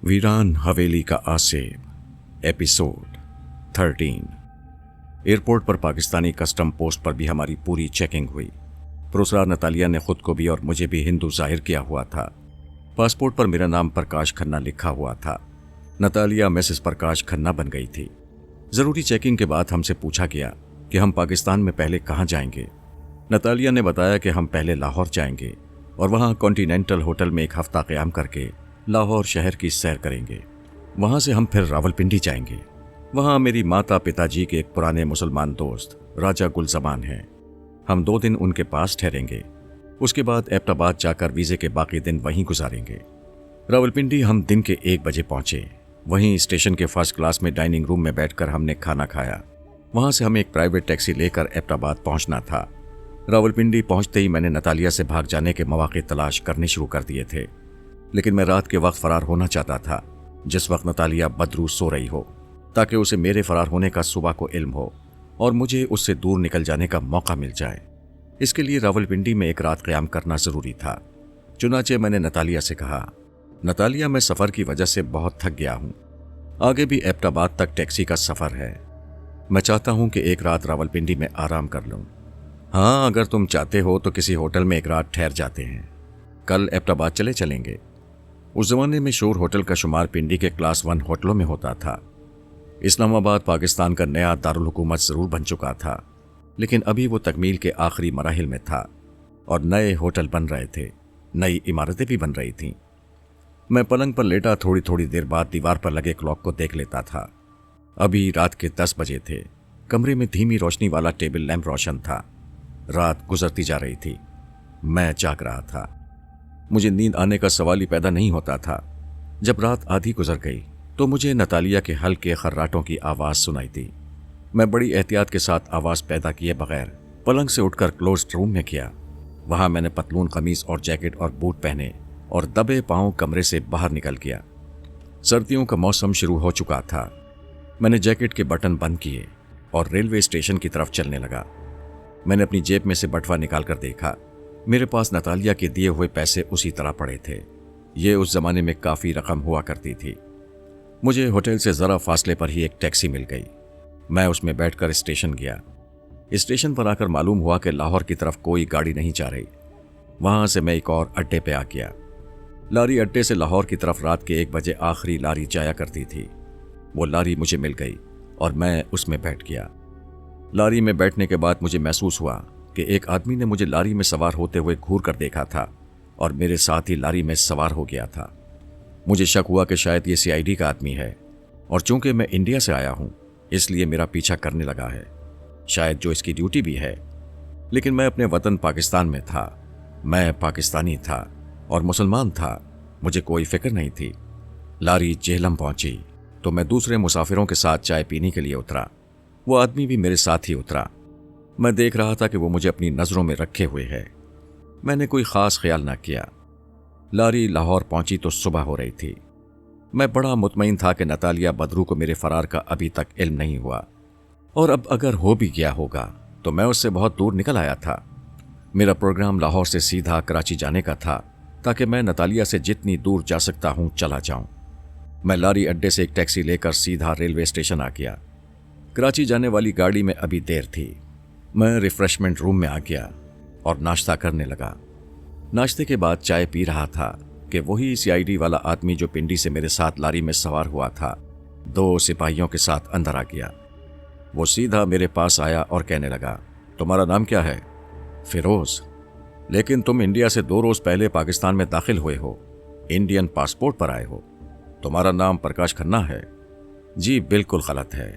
वीरान हवेली का आसेब episode 13। Airport पर पाकिस्तानी कस्टम पोस्ट पर भी हमारी पूरी चेकिंग हुई। प्रोसरा नतालिया ने खुद को भी और मुझे भी हिंदू जाहिर किया हुआ था। पासपोर्ट पर मेरा नाम प्रकाश खन्ना लिखा हुआ था। नतालिया मिसेस प्रकाश खन्ना बन गई थी। ज़रूरी चेकिंग के बाद हमसे पूछा गया कि हम पाकिस्तान में पहले कहाँ जाएंगे। नतालिया ने बताया कि हम पहले लाहौर जाएंगे और वहाँ कॉन्टिनेंटल होटल में एक हफ्ता क़याम करके लाहौर शहर की सैर करेंगे। वहाँ से हम फिर रावलपिंडी जाएंगे। वहाँ मेरी माता पिताजी के एक पुराने मुसलमान दोस्त राजा गुलजमान हैं। हम 2 दिन उनके पास ठहरेंगे। उसके बाद एबटाबाद जाकर वीज़े के बाकी दिन वहीं गुजारेंगे। रावलपिंडी हम दिन के 1 बजे पहुँचे। वहीं स्टेशन के फर्स्ट क्लास में डाइनिंग रूम में बैठकर हमने खाना खाया। वहाँ से हमें एक प्राइवेट टैक्सी लेकर एबटाबाद पहुँचना था। रावलपिंडी पहुँचते ही मैंने नतालिया से भाग जाने के मौके तलाश करने शुरू कर दिए थे, लेकिन मैं रात के वक्त फरार होना चाहता था, जिस वक्त नतालिया बदरू सो रही हो, ताकि उसे मेरे फरार होने का सुबह को इल्म हो और मुझे उससे दूर निकल जाने का मौका मिल जाए। इसके लिए रावलपिंडी में एक रात क़याम करना ज़रूरी था। चुनाचे मैंने नतालिया से कहा, नतालिया, मैं सफ़र की वजह से बहुत थक गया हूँ। आगे भी एबटाबाद तक टैक्सी का सफ़र है। मैं चाहता हूँ कि एक रात रावलपिंडी में आराम कर लूँ। हाँ, अगर तुम चाहते हो तो किसी होटल में एक रात ठहर जाते हैं। कल एबटाबाद चलेंगे। उस ज़माने में शोर होटल का शुमार पिंडी के क्लास 1 होटलों में होता था। इस्लामाबाद पाकिस्तान का नया दारुल हुकूमत ज़रूर बन चुका था, लेकिन अभी वो तकमील के आखिरी मराहिल में था और नए होटल बन रहे थे, नई इमारतें भी बन रही थीं। मैं पलंग पर लेटा थोड़ी थोड़ी देर बाद दीवार पर लगे क्लॉक को देख लेता था। अभी रात के 10 बजे थे। कमरे में धीमी रोशनी वाला टेबल लैंप रोशन था। रात गुजरती जा रही थी। मैं जाग रहा था। मुझे नींद आने का सवाल ही पैदा नहीं होता था। जब रात आधी गुजर गई तो मुझे नतालिया के हल्के खर्राटों की आवाज़ सुनाई दी। मैं बड़ी एहतियात के साथ आवाज़ पैदा किए बगैर पलंग से उठकर क्लोज्ड रूम में गया। वहाँ मैंने पतलून कमीज और जैकेट और बूट पहने और दबे पांव कमरे से बाहर निकल गया। सर्दियों का मौसम शुरू हो चुका था। मैंने जैकेट के बटन बंद किए और रेलवे स्टेशन की तरफ चलने लगा। मैंने अपनी जेब में से बटवा निकाल कर देखा। मेरे पास नतालिया के दिए हुए पैसे उसी तरह पड़े थे। ये उस जमाने में काफ़ी रकम हुआ करती थी। मुझे होटल से ज़रा फासले पर ही एक टैक्सी मिल गई। मैं उसमें बैठकर स्टेशन गया। स्टेशन पर आकर मालूम हुआ कि लाहौर की तरफ कोई गाड़ी नहीं जा रही। वहाँ से मैं एक और अड्डे पे आ गया। लारी अड्डे से लाहौर की तरफ रात के 1 बजे आखिरी लारी जाया करती थी। वो लारी मुझे मिल गई और मैं उसमें बैठ गया। लारी में बैठने के बाद मुझे महसूस हुआ कि एक आदमी ने मुझे लारी में सवार होते हुए घूर कर देखा था और मेरे साथ ही लारी में सवार हो गया था। मुझे शक हुआ कि शायद ये CID का आदमी है और चूंकि मैं इंडिया से आया हूँ इसलिए मेरा पीछा करने लगा है, शायद जो इसकी ड्यूटी भी है। लेकिन मैं अपने वतन पाकिस्तान में था। मैं पाकिस्तानी था और मुसलमान था। मुझे कोई फिक्र नहीं थी। लारी जेहलम पहुंची तो मैं दूसरे मुसाफिरों के साथ चाय पीने के लिए उतरा। वो आदमी भी मेरे साथ ही उतरा। मैं देख रहा था कि वो मुझे अपनी नज़रों में रखे हुए है। मैंने कोई ख़ास ख्याल ना किया। लारी लाहौर पहुंची तो सुबह हो रही थी। मैं बड़ा मुतमईन था कि नतालिया बदरू को मेरे फरार का अभी तक इल्म नहीं हुआ, और अब अगर हो भी गया होगा तो मैं उससे बहुत दूर निकल आया था। मेरा प्रोग्राम लाहौर से सीधा कराची जाने का था, ताकि मैं नतालिया से जितनी दूर जा सकता हूँ चला जाऊँ। मैं लारी अड्डे से एक टैक्सी लेकर सीधा रेलवे स्टेशन आ गया। कराची जाने वाली गाड़ी में अभी देर थी। मैं रिफ्रेशमेंट रूम में आ गया और नाश्ता करने लगा। नाश्ते के बाद चाय पी रहा था कि वही CID वाला आदमी जो पिंडी से मेरे साथ लारी में सवार हुआ था 2 सिपाहियों के साथ अंदर आ गया। वो सीधा मेरे पास आया और कहने लगा, तुम्हारा नाम क्या है? फिरोज। लेकिन तुम इंडिया से 2 रोज़ पहले पाकिस्तान में दाखिल हुए हो, इंडियन पासपोर्ट पर आए हो। तुम्हारा नाम प्रकाश खन्ना है? जी बिल्कुल गलत है।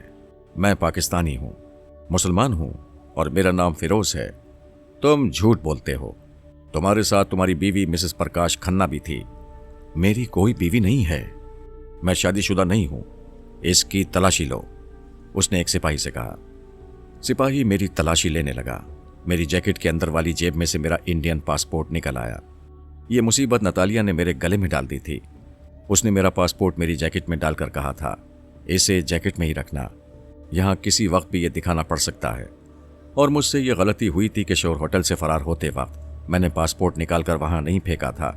मैं पाकिस्तानी हूँ, मुसलमान हूँ और मेरा नाम फिरोज है। तुम झूठ बोलते हो। तुम्हारे साथ तुम्हारी बीवी मिसेस प्रकाश खन्ना भी थी। मेरी कोई बीवी नहीं है। मैं शादीशुदा नहीं हूँ। इसकी तलाशी लो, उसने एक सिपाही से कहा। सिपाही मेरी तलाशी लेने लगा। मेरी जैकेट के अंदर वाली जेब में से मेरा इंडियन पासपोर्ट निकल आया। ये मुसीबत नतालिया ने मेरे गले में डाल दी थी। उसने मेरा पासपोर्ट मेरी जैकेट में डालकर कहा था, इसे जैकेट में ही रखना, यहाँ किसी वक्त भी ये दिखाना पड़ सकता है। और मुझसे ये गलती हुई थी कि शोर होटल से फरार होते वक्त मैंने पासपोर्ट निकालकर वहाँ नहीं फेंका था।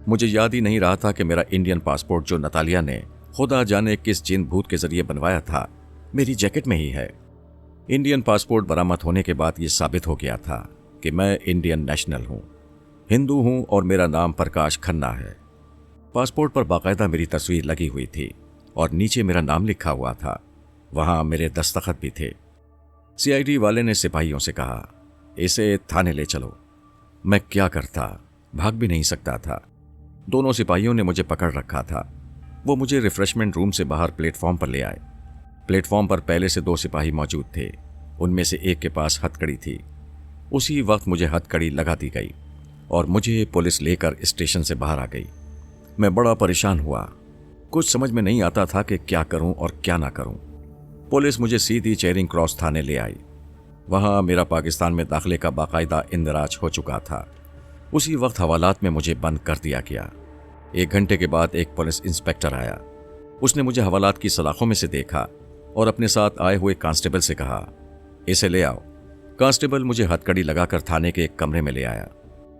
मुझे याद ही नहीं रहा था कि मेरा इंडियन पासपोर्ट जो नतालिया ने खुदा जाने किस जिन भूत के जरिए बनवाया था मेरी जैकेट में ही है। इंडियन पासपोर्ट बरामद होने के बाद ये साबित हो गया था कि मैं इंडियन नेशनल हूँ, हिंदू हूँ और मेरा नाम प्रकाश खन्ना है। पासपोर्ट पर बाकायदा मेरी तस्वीर लगी हुई थी और नीचे मेरा नाम लिखा हुआ था। वहाँ मेरे दस्तखत भी थे। सीआईडी वाले ने सिपाहियों से कहा, इसे थाने ले चलो। मैं क्या करता, भाग भी नहीं सकता था। दोनों सिपाहियों ने मुझे पकड़ रखा था। वो मुझे रिफ्रेशमेंट रूम से बाहर प्लेटफॉर्म पर ले आए। प्लेटफॉर्म पर पहले से 2 सिपाही मौजूद थे। उनमें से एक के पास हथकड़ी थी। उसी वक्त मुझे हथकड़ी लगा दी गई और मुझे पुलिस लेकर स्टेशन से बाहर आ गई। मैं बड़ा परेशान हुआ। कुछ समझ में नहीं आता था कि क्या करूं और क्या ना करूं। पुलिस मुझे सीधी चेरिंग क्रॉस थाने ले आई। वहां मेरा पाकिस्तान में दाखिले का बाकायदा इंदराज हो चुका था। उसी वक्त हवालात में मुझे बंद कर दिया गया। 1 घंटे के बाद एक पुलिस इंस्पेक्टर आया। उसने मुझे हवालात की सलाखों में से देखा और अपने साथ आए हुए कांस्टेबल से कहा, इसे ले आओ। कांस्टेबल मुझे हथकड़ी लगाकर थाने के एक कमरे में ले आया।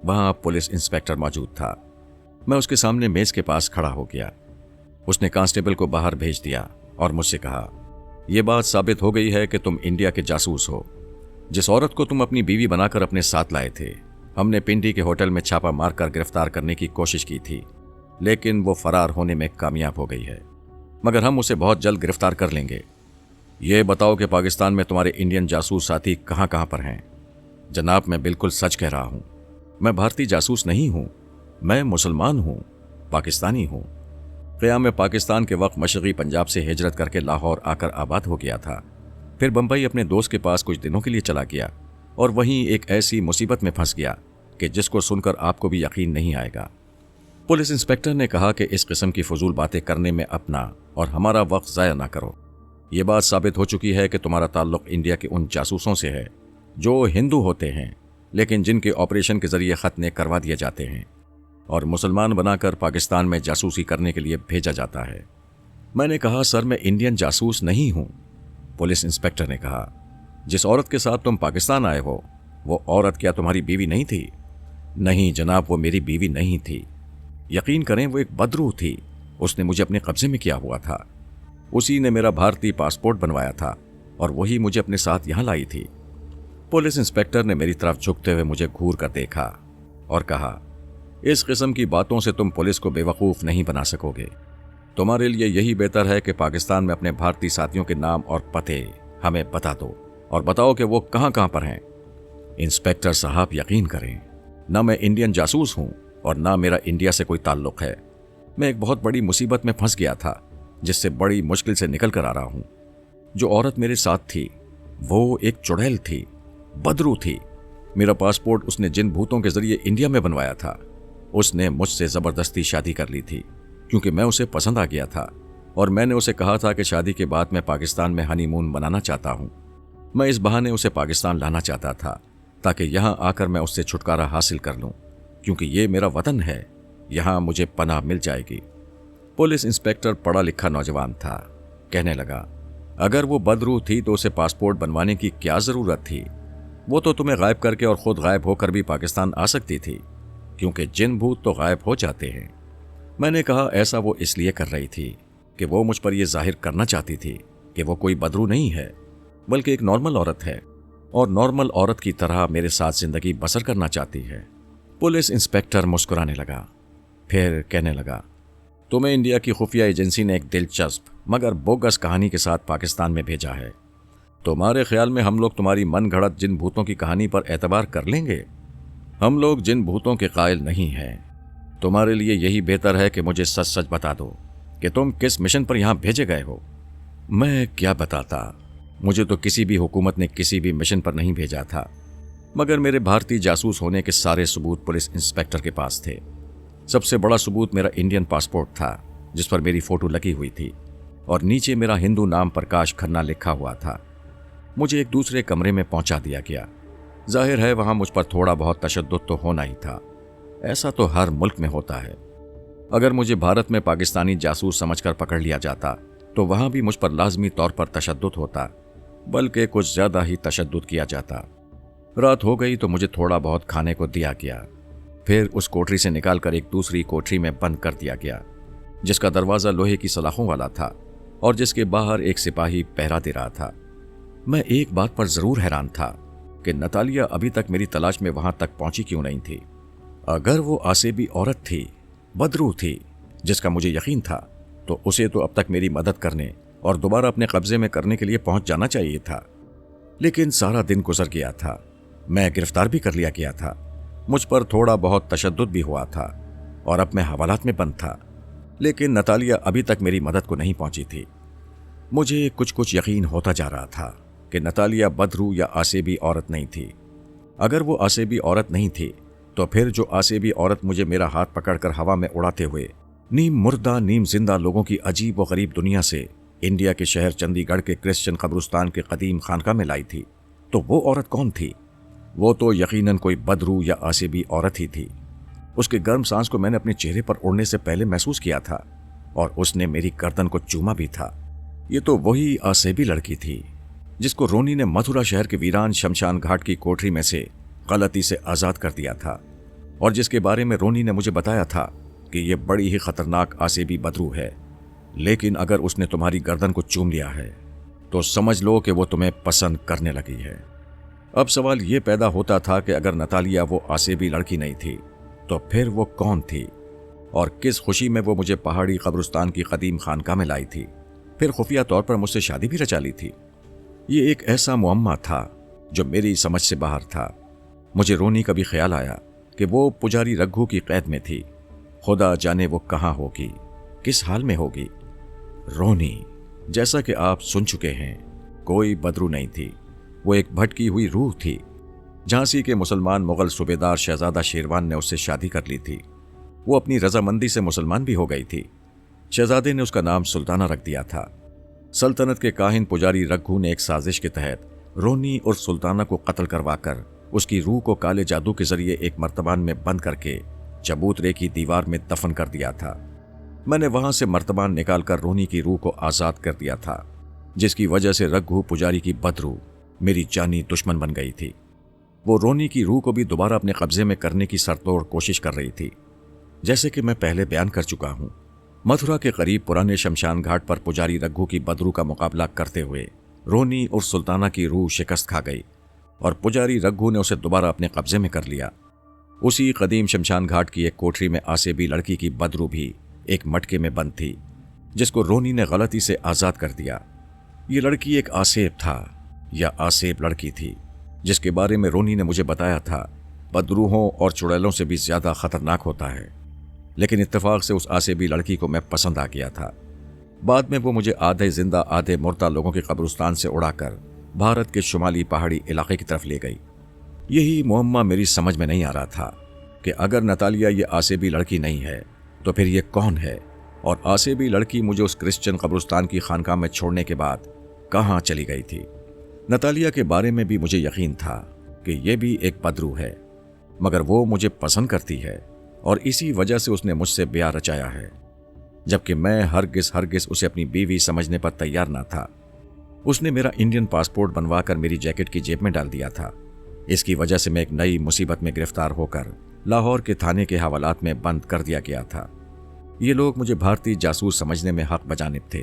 वहां पुलिस इंस्पेक्टर मौजूद था। मैं उसके सामने मेज के पास खड़ा हो गया। उसने कांस्टेबल को बाहर भेज दिया और मुझसे कहा, यह बात साबित हो गई है कि तुम इंडिया के जासूस हो। जिस औरत को तुम अपनी बीवी बनाकर अपने साथ लाए थे, हमने पिंडी के होटल में छापा मारकर गिरफ्तार करने की कोशिश की थी, लेकिन वो फरार होने में कामयाब हो गई है। मगर हम उसे बहुत जल्द गिरफ्तार कर लेंगे। ये बताओ कि पाकिस्तान में तुम्हारे इंडियन जासूस साथी कहाँ कहाँ पर हैं? जनाब, मैं बिल्कुल सच कह रहा हूँ। मैं भारतीय जासूस नहीं हूँ। मैं मुसलमान हूँ, पाकिस्तानी हूँ। क़याम पाकिस्तान के वक्त मशरक़ी पंजाब से हिजरत करके लाहौर आकर आबाद हो गया था। फिर बम्बई अपने दोस्त के पास कुछ दिनों के लिए चला गया और वहीं एक ऐसी मुसीबत में फंस गया कि जिसको सुनकर आपको भी यकीन नहीं आएगा। पुलिस इंस्पेक्टर ने कहा कि इस किस्म की फजूल बातें करने में अपना और हमारा वक्त ज़ाया ना करो। ये बात साबित हो चुकी है कि तुम्हारा ताल्लुक़ इंडिया के उन जासूसों से है जो हिंदू होते हैं, लेकिन जिनके ऑपरेशन के जरिए खतने करवा दिए जाते हैं और मुसलमान बनाकर पाकिस्तान में जासूसी करने के लिए भेजा जाता है। मैंने कहा, सर, मैं इंडियन जासूस नहीं हूँ। पुलिस इंस्पेक्टर ने कहा, जिस औरत के साथ तुम पाकिस्तान आए हो, वो औरत क्या तुम्हारी बीवी नहीं थी? नहीं जनाब, वो मेरी बीवी नहीं थी। यकीन करें, वो एक बदरू थी। उसने मुझे अपने कब्जे में किया हुआ था। उसी ने मेरा भारतीय पासपोर्ट बनवाया था और वही मुझे अपने साथ यहां लाई थी। पुलिस इंस्पेक्टर ने मेरी तरफ झुकते हुए मुझे घूर कर देखा और कहा, इस किस्म की बातों से तुम पुलिस को बेवकूफ़ नहीं बना सकोगे। तुम्हारे लिए यही बेहतर है कि पाकिस्तान में अपने भारतीय साथियों के नाम और पते हमें बता दो और बताओ कि वो कहाँ कहाँ पर हैं। इंस्पेक्टर साहब, यकीन करें, ना मैं इंडियन जासूस हूँ और ना मेरा इंडिया से कोई ताल्लुक है। मैं एक बहुत बड़ी मुसीबत में फंस गया था जिससे बड़ी मुश्किल से निकल कर आ रहा हूँ। जो औरत मेरे साथ थी वो एक चुड़ैल थी, बदरू थी। मेरा पासपोर्ट उसने जिन भूतों के जरिए इंडिया में बनवाया था। उसने मुझसे ज़बरदस्ती शादी कर ली थी क्योंकि मैं उसे पसंद आ गया था और मैंने उसे कहा था कि शादी के बाद मैं पाकिस्तान में हनीमून मनाना चाहता हूँ। मैं इस बहाने उसे पाकिस्तान लाना चाहता था ताकि यहाँ आकर मैं उससे छुटकारा हासिल कर लूँ, क्योंकि ये मेरा वतन है, यहाँ मुझे पनाह मिल जाएगी। पुलिस इंस्पेक्टर पढ़ा लिखा नौजवान था। कहने लगा, अगर वो बदरू थी तो उसे पासपोर्ट बनवाने की क्या ज़रूरत थी? वो तो तुम्हें गायब करके और ख़ुद गायब होकर भी पाकिस्तान आ सकती थी, क्योंकि जिन भूत तो गायब हो जाते हैं। मैंने कहा, ऐसा वो इसलिए कर रही थी कि वो मुझ पर यह जाहिर करना चाहती थी कि वो कोई बदरू नहीं है, बल्कि एक नॉर्मल औरत है और नॉर्मल औरत की तरह मेरे साथ ज़िंदगी बसर करना चाहती है। पुलिस इंस्पेक्टर मुस्कुराने लगा, फिर कहने लगा, तुम्हें इंडिया की खुफिया एजेंसी ने एक दिलचस्प मगर बोगस कहानी के साथ पाकिस्तान में भेजा है। तुम्हारे ख्याल में हम लोग तुम्हारी मन घड़त जिन भूतों की कहानी पर एतबार कर लेंगे? हम लोग जिन भूतों के कायल नहीं हैं। तुम्हारे लिए यही बेहतर है कि मुझे सच सच बता दो कि तुम किस मिशन पर यहाँ भेजे गए हो। मैं क्या बताता, मुझे तो किसी भी हुकूमत ने किसी भी मिशन पर नहीं भेजा था, मगर मेरे भारतीय जासूस होने के सारे सबूत पुलिस इंस्पेक्टर के पास थे। सबसे बड़ा सबूत मेरा इंडियन पासपोर्ट था, जिस पर मेरी फ़ोटो लगी हुई थी और नीचे मेरा हिंदू नाम प्रकाश खन्ना लिखा हुआ था। मुझे एक दूसरे कमरे में पहुंचा दिया गया। जाहिर है वहां मुझ पर थोड़ा बहुत तशद्दुद तो होना ही था। ऐसा तो हर मुल्क में होता है। अगर मुझे भारत में पाकिस्तानी जासूस समझकर पकड़ लिया जाता तो वहां भी मुझ पर लाजमी तौर पर तशद्दुद होता, बल्कि कुछ ज़्यादा ही तशद्दुद किया जाता। रात हो गई तो मुझे थोड़ा बहुत खाने को दिया गया। फिर उस कोठरी से निकालकर एक दूसरी कोठरी में बंद कर दिया गया, जिसका दरवाज़ा लोहे की सलाखों वाला था और जिसके बाहर एक सिपाही पहरा दे रहा था। मैं एक बात पर ज़रूर हैरान था कि नतालिया अभी तक मेरी तलाश में वहां तक पहुंची क्यों नहीं थी। अगर वो आसेबी औरत थी, बदरू थी, जिसका मुझे यकीन था, तो उसे तो अब तक मेरी मदद करने और दोबारा अपने कब्जे में करने के लिए पहुंच जाना चाहिए था। लेकिन सारा दिन गुजर गया था, मैं गिरफ्तार भी कर लिया गया था, मुझ पर थोड़ा बहुत तशद्दुद भी हुआ था और अब मैं हवालात में बंद था, लेकिन नतालिया अभी तक मेरी मदद को नहीं पहुंची थी। मुझे कुछ कुछ यकीन होता जा रहा था कि नतालिया बदरू या आसेबी औरत नहीं थी। अगर वो आसेबी औरत नहीं थी तो फिर जो आसेबी औरत मुझे मेरा हाथ पकड़कर हवा में उड़ाते हुए नीम मुर्दा नीम जिंदा लोगों की अजीब व गरीब दुनिया से इंडिया के शहर चंडीगढ़ के क्रिश्चियन कब्रिस्तान के कदीम खानका में लाई थी, तो वो औरत कौन थी? वो तो यकीनन कोई बदरू या आसेबी औरत ही थी। उसके गर्म सांस को मैंने अपने चेहरे पर उड़ने से पहले महसूस किया था और उसने मेरी गर्दन को चूमा भी था। ये तो वही आसेबी लड़की थी जिसको रोनी ने मथुरा शहर के वीरान शमशान घाट की कोठरी में से गलती से आजाद कर दिया था और जिसके बारे में रोनी ने मुझे बताया था कि यह बड़ी ही खतरनाक आसेबी बदरू है, लेकिन अगर उसने तुम्हारी गर्दन को चूम लिया है तो समझ लो कि वो तुम्हें पसंद करने लगी है। अब सवाल ये पैदा होता था कि अगर नतालिया वो आसेबी लड़की नहीं थी तो फिर वो कौन थी और किस खुशी में वो मुझे पहाड़ी कब्रिस्तान की कदीम खानका में लाई थी, फिर खुफिया तौर पर मुझसे शादी भी रचा ली थी। ये एक ऐसा मुअम्मा था जो मेरी समझ से बाहर था। मुझे रोनी का भी ख्याल आया कि वो पुजारी रघु की कैद में थी, खुदा जाने वो कहाँ होगी, किस हाल में होगी। रोनी, जैसा कि आप सुन चुके हैं, कोई बदरू नहीं थी, वो एक भटकी हुई रूह थी। झांसी के मुसलमान मुगल सूबेदार शहजादा शेरवान ने उससे शादी कर ली थी। वो अपनी रजामंदी से मुसलमान भी हो गई थी। शहजादे ने उसका नाम सुल्ताना रख दिया था। सल्तनत के काहिन पुजारी रघु ने एक साजिश के तहत रोनी और सुल्ताना को कत्ल करवाकर उसकी रूह को काले जादू के जरिए एक मर्तबान में बंद करके चबूतरे की दीवार में दफन कर दिया था। मैंने वहां से मर्तबान निकालकर रोनी की रूह को आजाद कर दिया था, जिसकी वजह से रघु पुजारी की बदरू मेरी जानी दुश्मन बन गई थी। वो रोनी की रूह को भी दोबारा अपने कब्जे में करने की सरतोड़ कोशिश कर रही थी। जैसे कि मैं पहले बयान कर चुका हूं, मथुरा के करीब पुराने शमशान घाट पर पुजारी रघु की बदरू का मुकाबला करते हुए रोनी और सुल्ताना की रूह शिकस्त खा गई और पुजारी रघु ने उसे दोबारा अपने कब्जे में कर लिया। उसी कदीम शमशान घाट की एक कोठरी में आसेबी लड़की की बदरू भी एक मटके में बंद थी, जिसको रोनी ने गलती से आजाद कर दिया। ये लड़की एक आसेब था या आसेब लड़की थी, जिसके बारे में रोनी ने मुझे बताया था बदरूहों और चुड़ैलों से भी ज्यादा खतरनाक होता है। लेकिन इत्तेफाक से उस आसेबी लड़की को मैं पसंद आ गया था। बाद में वो मुझे आधे जिंदा आधे मुर्दा लोगों के कब्रिस्तान से उड़ाकर भारत के शुमाली पहाड़ी इलाके की तरफ ले गई। यही मुअम्मा मेरी समझ में नहीं आ रहा था कि अगर नतालिया ये आसेबी लड़की नहीं है तो फिर ये कौन है, और आसेबी लड़की मुझे उस क्रिश्चियन कब्रिस्तान की खानका में छोड़ने के बाद कहाँ चली गई थी। नतालिया के बारे में भी मुझे यकीन था कि यह भी एक बदरू है, मगर वो मुझे पसंद करती है और इसी वजह से उसने मुझसे ब्याह रचाया है, जबकि मैं हरगिज उसे अपनी बीवी समझने पर तैयार ना था। उसने मेरा इंडियन पासपोर्ट बनवाकर मेरी जैकेट की जेब में डाल दिया था। इसकी वजह से मैं एक नई मुसीबत में गिरफ्तार होकर लाहौर के थाने के हवालात में बंद कर दिया गया था। ये लोग मुझे भारतीय जासूस समझने में हक बजानिब थे,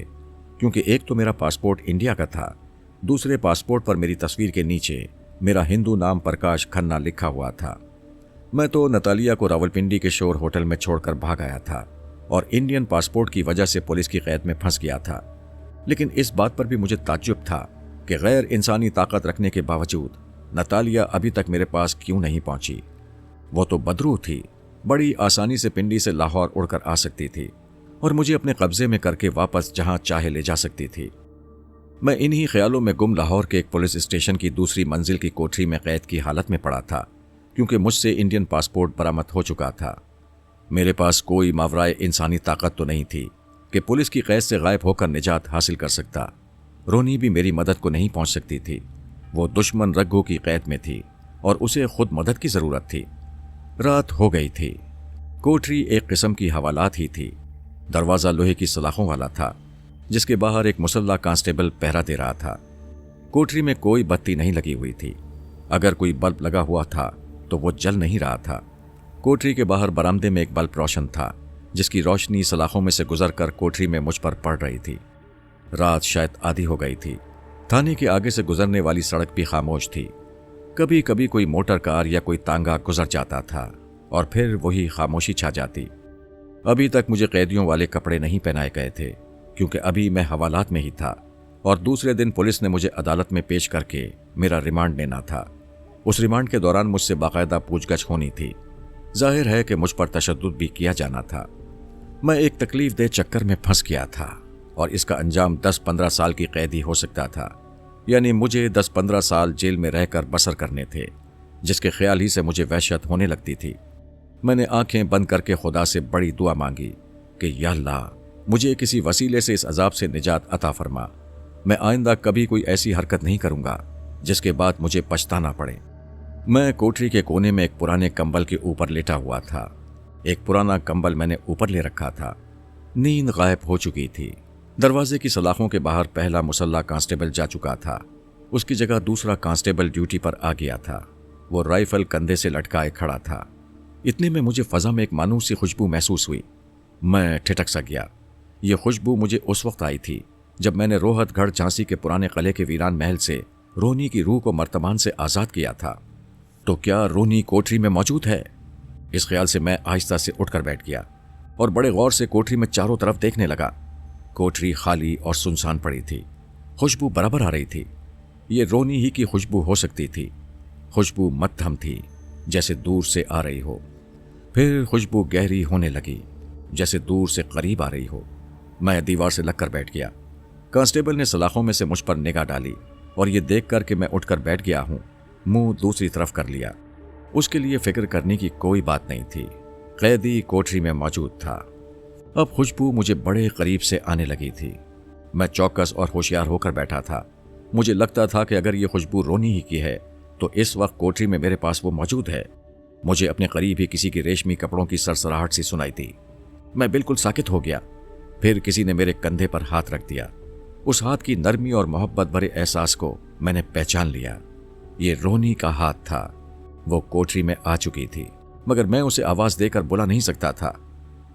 क्योंकि एक तो मेरा पासपोर्ट इंडिया का था, दूसरे पासपोर्ट पर मेरी तस्वीर के नीचे मेरा हिंदू नाम प्रकाश खन्ना लिखा हुआ था। मैं तो नतालिया को रावलपिंडी के शोर होटल में छोड़कर भाग आया था और इंडियन पासपोर्ट की वजह से पुलिस की कैद में फंस गया था। लेकिन इस बात पर भी मुझे ताज्जुब था कि गैर इंसानी ताकत रखने के बावजूद नतालिया अभी तक मेरे पास क्यों नहीं पहुंची। वो तो बदरू थी, बड़ी आसानी से पिंडी से लाहौर उड़कर आ सकती थी और मुझे अपने कब्जे में करके वापस जहां चाहे ले जा सकती थी। मैं इन्हीं ख्यालों में गुम लाहौर के एक पुलिस स्टेशन की दूसरी मंजिल की कोठरी में कैद की हालत में पड़ा था, क्योंकि मुझसे इंडियन पासपोर्ट बरामद हो चुका था। मेरे पास कोई मावराए इंसानी ताकत तो नहीं थी कि पुलिस की कैद से गायब होकर निजात हासिल कर सकता। रोनी भी मेरी मदद को नहीं पहुंच सकती थी। वो दुश्मन रघु की कैद में थी और उसे खुद मदद की जरूरत थी। रात हो गई थी। कोठरी एक किस्म की हवालात ही थी। दरवाजा लोहे की सलाखों वाला था, जिसके बाहर एक मुसल्ला कांस्टेबल पहरा दे रहा था। कोठरी में कोई बत्ती नहीं लगी हुई थी। अगर कोई बल्ब लगा हुआ था तो वो जल नहीं रहा था। कोठरी के बाहर बरामदे में एक बल्ब रोशन था, जिसकी रोशनी सलाखों में से गुजरकर कोठरी में मुझ पर पड़ रही थी। रात शायद आधी हो गई थी। थाने के आगे से गुजरने वाली सड़क भी खामोश थी। कभी कभी कोई मोटर कार या कोई तांगा गुजर जाता था और फिर वही खामोशी छा जाती। अभी तक मुझे कैदियों वाले कपड़े नहीं पहनाए गए थे, क्योंकि अभी मैं हवालात में ही था और दूसरे दिन पुलिस ने मुझे अदालत में पेश करके मेरा रिमांड लेना था। उस रिमांड के दौरान मुझसे बाकायदा पूछगछ होनी थी। जाहिर है कि मुझ पर तशद्दुद भी किया जाना था। मैं एक तकलीफदेह चक्कर में फंस गया था और इसका अंजाम 10-15 साल की कैदी हो सकता था। यानी मुझे 10-15 साल जेल में रहकर बसर करने थे, जिसके ख्याल ही से मुझे वहशत होने लगती थी। मैंने आंखें बंद करके खुदा से बड़ी दुआ मांगी कि या अल्लाह, मुझे किसी वसीले से इस अजाब से निजात अता फरमा। मैं आइंदा कभी कोई ऐसी हरकत नहीं करूंगा जिसके बाद मुझे पछताना पड़े। मैं कोठरी के कोने में एक पुराने कंबल के ऊपर लेटा हुआ था। एक पुराना कंबल मैंने ऊपर ले रखा था। नींद गायब हो चुकी थी। दरवाजे की सलाखों के बाहर पहला मुसल्ला कांस्टेबल जा चुका था। उसकी जगह दूसरा कांस्टेबल ड्यूटी पर आ गया था। वो राइफल कंधे से लटकाए खड़ा था। इतने में मुझे फजा में एक मानूस सी खुशबू महसूस हुई। मैं ठिठक सा गया। ये खुशबू मुझे उस वक्त आई थी जब मैंने रोहतगढ़ झांसी के पुराने किले के वीरान महल से रोनी की रूह को मर्तमान से आज़ाद किया था। तो क्या रोनी कोठरी में मौजूद है? इस ख्याल से मैं आहिस्ता से उठकर बैठ गया और बड़े गौर से कोठरी में चारों तरफ देखने लगा। कोठरी खाली और सुनसान पड़ी थी। खुशबू बराबर आ रही थी। ये रोनी ही की खुशबू हो सकती थी। खुशबू मध्यम थी, जैसे दूर से आ रही हो। फिर खुशबू गहरी होने लगी, जैसे दूर से करीब आ रही हो। मैं दीवार से लगकर बैठ गया। कांस्टेबल ने सलाखों में से मुझ पर निगाह डाली और ये देखकर कि मैं उठकर बैठ गया हूं, मुंह दूसरी तरफ कर लिया। उसके लिए फिक्र करने की कोई बात नहीं थी। कैदी कोठरी में मौजूद था। अब खुशबू मुझे बड़े करीब से आने लगी थी। मैं चौकस और होशियार होकर बैठा था। मुझे लगता था कि अगर ये खुशबू रोनी ही की है तो इस वक्त कोठरी में मेरे पास वो मौजूद है। मुझे अपने करीब ही किसी की रेशमी कपड़ों की सरसराहट सी सुनाई दी। मैं बिल्कुल साकित हो गया। फिर किसी ने मेरे कंधे पर हाथ रख दिया। उस हाथ की नरमी और मोहब्बत भरे एहसास को मैंने पहचान लिया। ये रोनी का हाथ था। वो कोठरी में आ चुकी थी, मगर मैं उसे आवाज देकर बुला नहीं सकता था।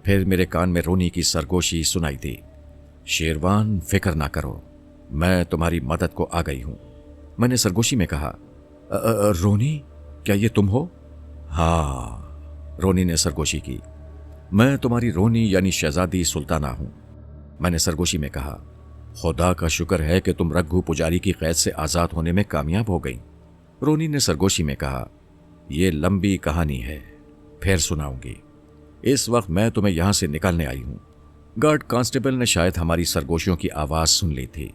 फिर मेरे कान में रोनी की सरगोशी सुनाई दी। शेरवान, फिक्र ना करो, मैं तुम्हारी मदद को आ गई हूं। मैंने सरगोशी में कहा, रोनी, क्या ये तुम हो? हाँ, रोनी ने सरगोशी की। मैं तुम्हारी रोनी यानी शहजादी सुल्ताना हूं। मैंने सरगोशी में कहा, खुदा का शुक्र है कि तुम रघु पुजारी की कैद से आजाद होने में कामयाब हो गई। रोनी ने सरगोशी में कहा, यह लंबी कहानी है, फिर सुनाऊंगी। इस वक्त मैं तुम्हें यहां से निकालने आई हूं। गार्ड कांस्टेबल ने शायद हमारी सरगोशियों की आवाज सुन ली थी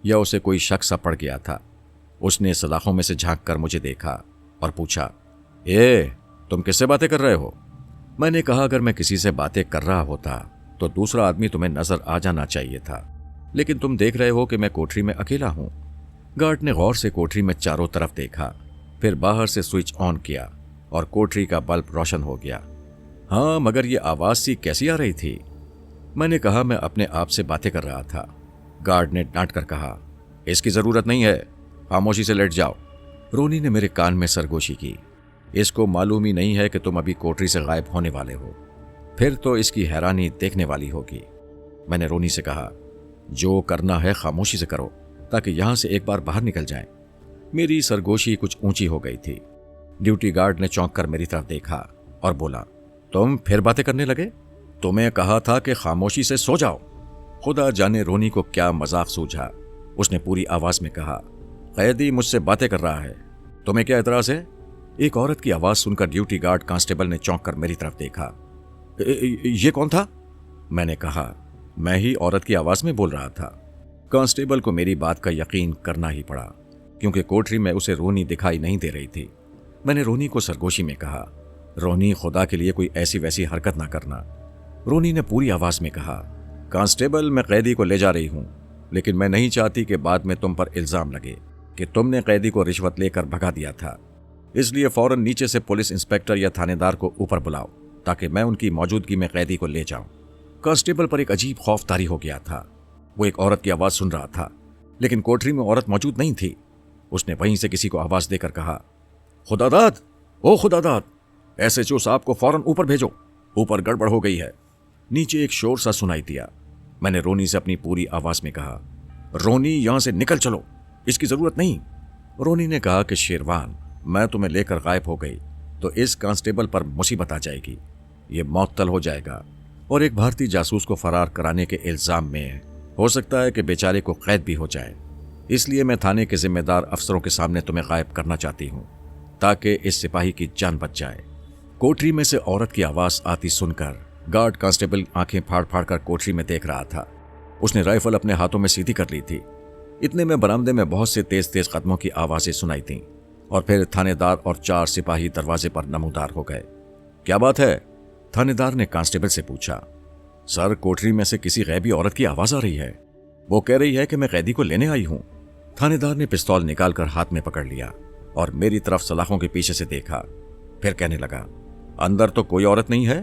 या उसे कोई शक सा पड़ गया था। उसने सलाखों में से झांक कर मुझे देखा और पूछा, तुम किससे बातें कर रहे हो? मैंने कहा, अगर मैं किसी से बातें कर रहा होता तो दूसरा आदमी तुम्हें नजर आ जाना चाहिए था, लेकिन तुम देख रहे हो कि मैं कोठरी में अकेला हूं। गार्ड ने गौर से कोठरी में चारों तरफ देखा, फिर बाहर से स्विच ऑन किया और कोठरी का बल्ब रोशन हो गया। हाँ, मगर ये आवाज सी कैसी आ रही थी? मैंने कहा, मैं अपने आप से बातें कर रहा था। गार्ड ने डांट कर कहा, इसकी जरूरत नहीं है, खामोशी से लेट जाओ। रोनी ने मेरे कान में सरगोशी की। इसको मालूम ही नहीं है कि तुम अभी कोठरी से गायब होने वाले हो, फिर तो इसकी हैरानी देखने वाली होगी। मैंने रोनी से कहा, जो करना है खामोशी से करो, ताकि यहां से एक बार बाहर निकल जाएं। मेरी सरगोशी कुछ ऊंची हो गई थी। ड्यूटी गार्ड ने चौंक कर मेरी तरफ देखा और बोला, तुम फिर बातें करने लगे? तुम्हें कहा था कि खामोशी से सो जाओ। खुदा जाने रोनी को क्या मजाक सूझा। उसने पूरी आवाज में कहा, कैदी मुझसे बातें कर रहा है, तुम्हें क्या एतराज है? एक औरत की आवाज सुनकर ड्यूटी गार्ड कांस्टेबल ने चौंक कर मेरी तरफ देखा। ये कौन था? मैंने कहा, मैं ही औरत की आवाज में बोल रहा था। कांस्टेबल को मेरी बात का यकीन करना ही पड़ा, क्योंकि कोठरी में उसे रोनी दिखाई नहीं दे रही थी। मैंने रोनी को सरगोशी में कहा, रोनी, खुदा के लिए कोई ऐसी वैसी हरकत ना करना। रोनी ने पूरी आवाज में कहा, कांस्टेबल, मैं कैदी को ले जा रही हूं, लेकिन मैं नहीं चाहती कि बाद में तुम पर इल्जाम लगे कि तुमने कैदी को रिश्वत लेकर भगा दिया था। इसलिए फौरन नीचे से पुलिस इंस्पेक्टर या थानेदार को ऊपर बुलाओ, ताकि मैं उनकी मौजूदगी में कैदी को ले जाऊं। कांस्टेबल पर एक अजीब खौफ तारी हो गया था। वो एक औरत की आवाज सुन रहा था, लेकिन कोठरी में औरत मौजूद नहीं थी। उसने वहीं से किसी को आवाज देकर कहा, खुदादाद, ओ खुदादाद। एसएचओ साहब को फौरन ऊपर भेजो, ऊपर गड़बड़ हो गई है। नीचे एक शोर सा सुनाई दिया। मैंने रोनी से अपनी पूरी आवाज में कहा, रोनी यहां से निकल चलो, इसकी जरूरत नहीं। रोनी ने कहा कि शेरवान, मैं तुम्हें लेकर गायब हो गई तो इस कांस्टेबल पर मुसीबत आ जाएगी, ये मौतल हो जाएगा और एक भारतीय जासूस को फरार कराने के इल्जाम में हो सकता है कि बेचारे को कैद भी हो जाए। इसलिए मैं थाने के जिम्मेदार अफसरों के सामने तुम्हें गायब करना चाहती हूं ताकि इस सिपाही की जान बच जाए। कोठरी में से औरत की आवाज आती सुनकर गार्ड कांस्टेबल आंखें फाड़ फाड़ कर कोठरी में देख रहा था। उसने राइफल अपने हाथों में सीधी कर ली थी। इतने में बरामदे में बहुत से तेज तेज कदमों की आवाजें सुनाई थीं और फिर थानेदार और 4 सिपाही दरवाजे पर नमूदार हो गए। क्या बात है? थानेदार ने कांस्टेबल से पूछा। सर, कोठरी में से किसी गैबी औरत की आवाज आ रही है। वो कह रही है कि मैं कैदी को लेने आई हूं। थानेदार ने पिस्तौल निकालकर हाथ में पकड़ लिया और मेरी तरफ सलाखों के पीछे से देखा। फिर कहने लगा, अंदर तो कोई औरत नहीं है,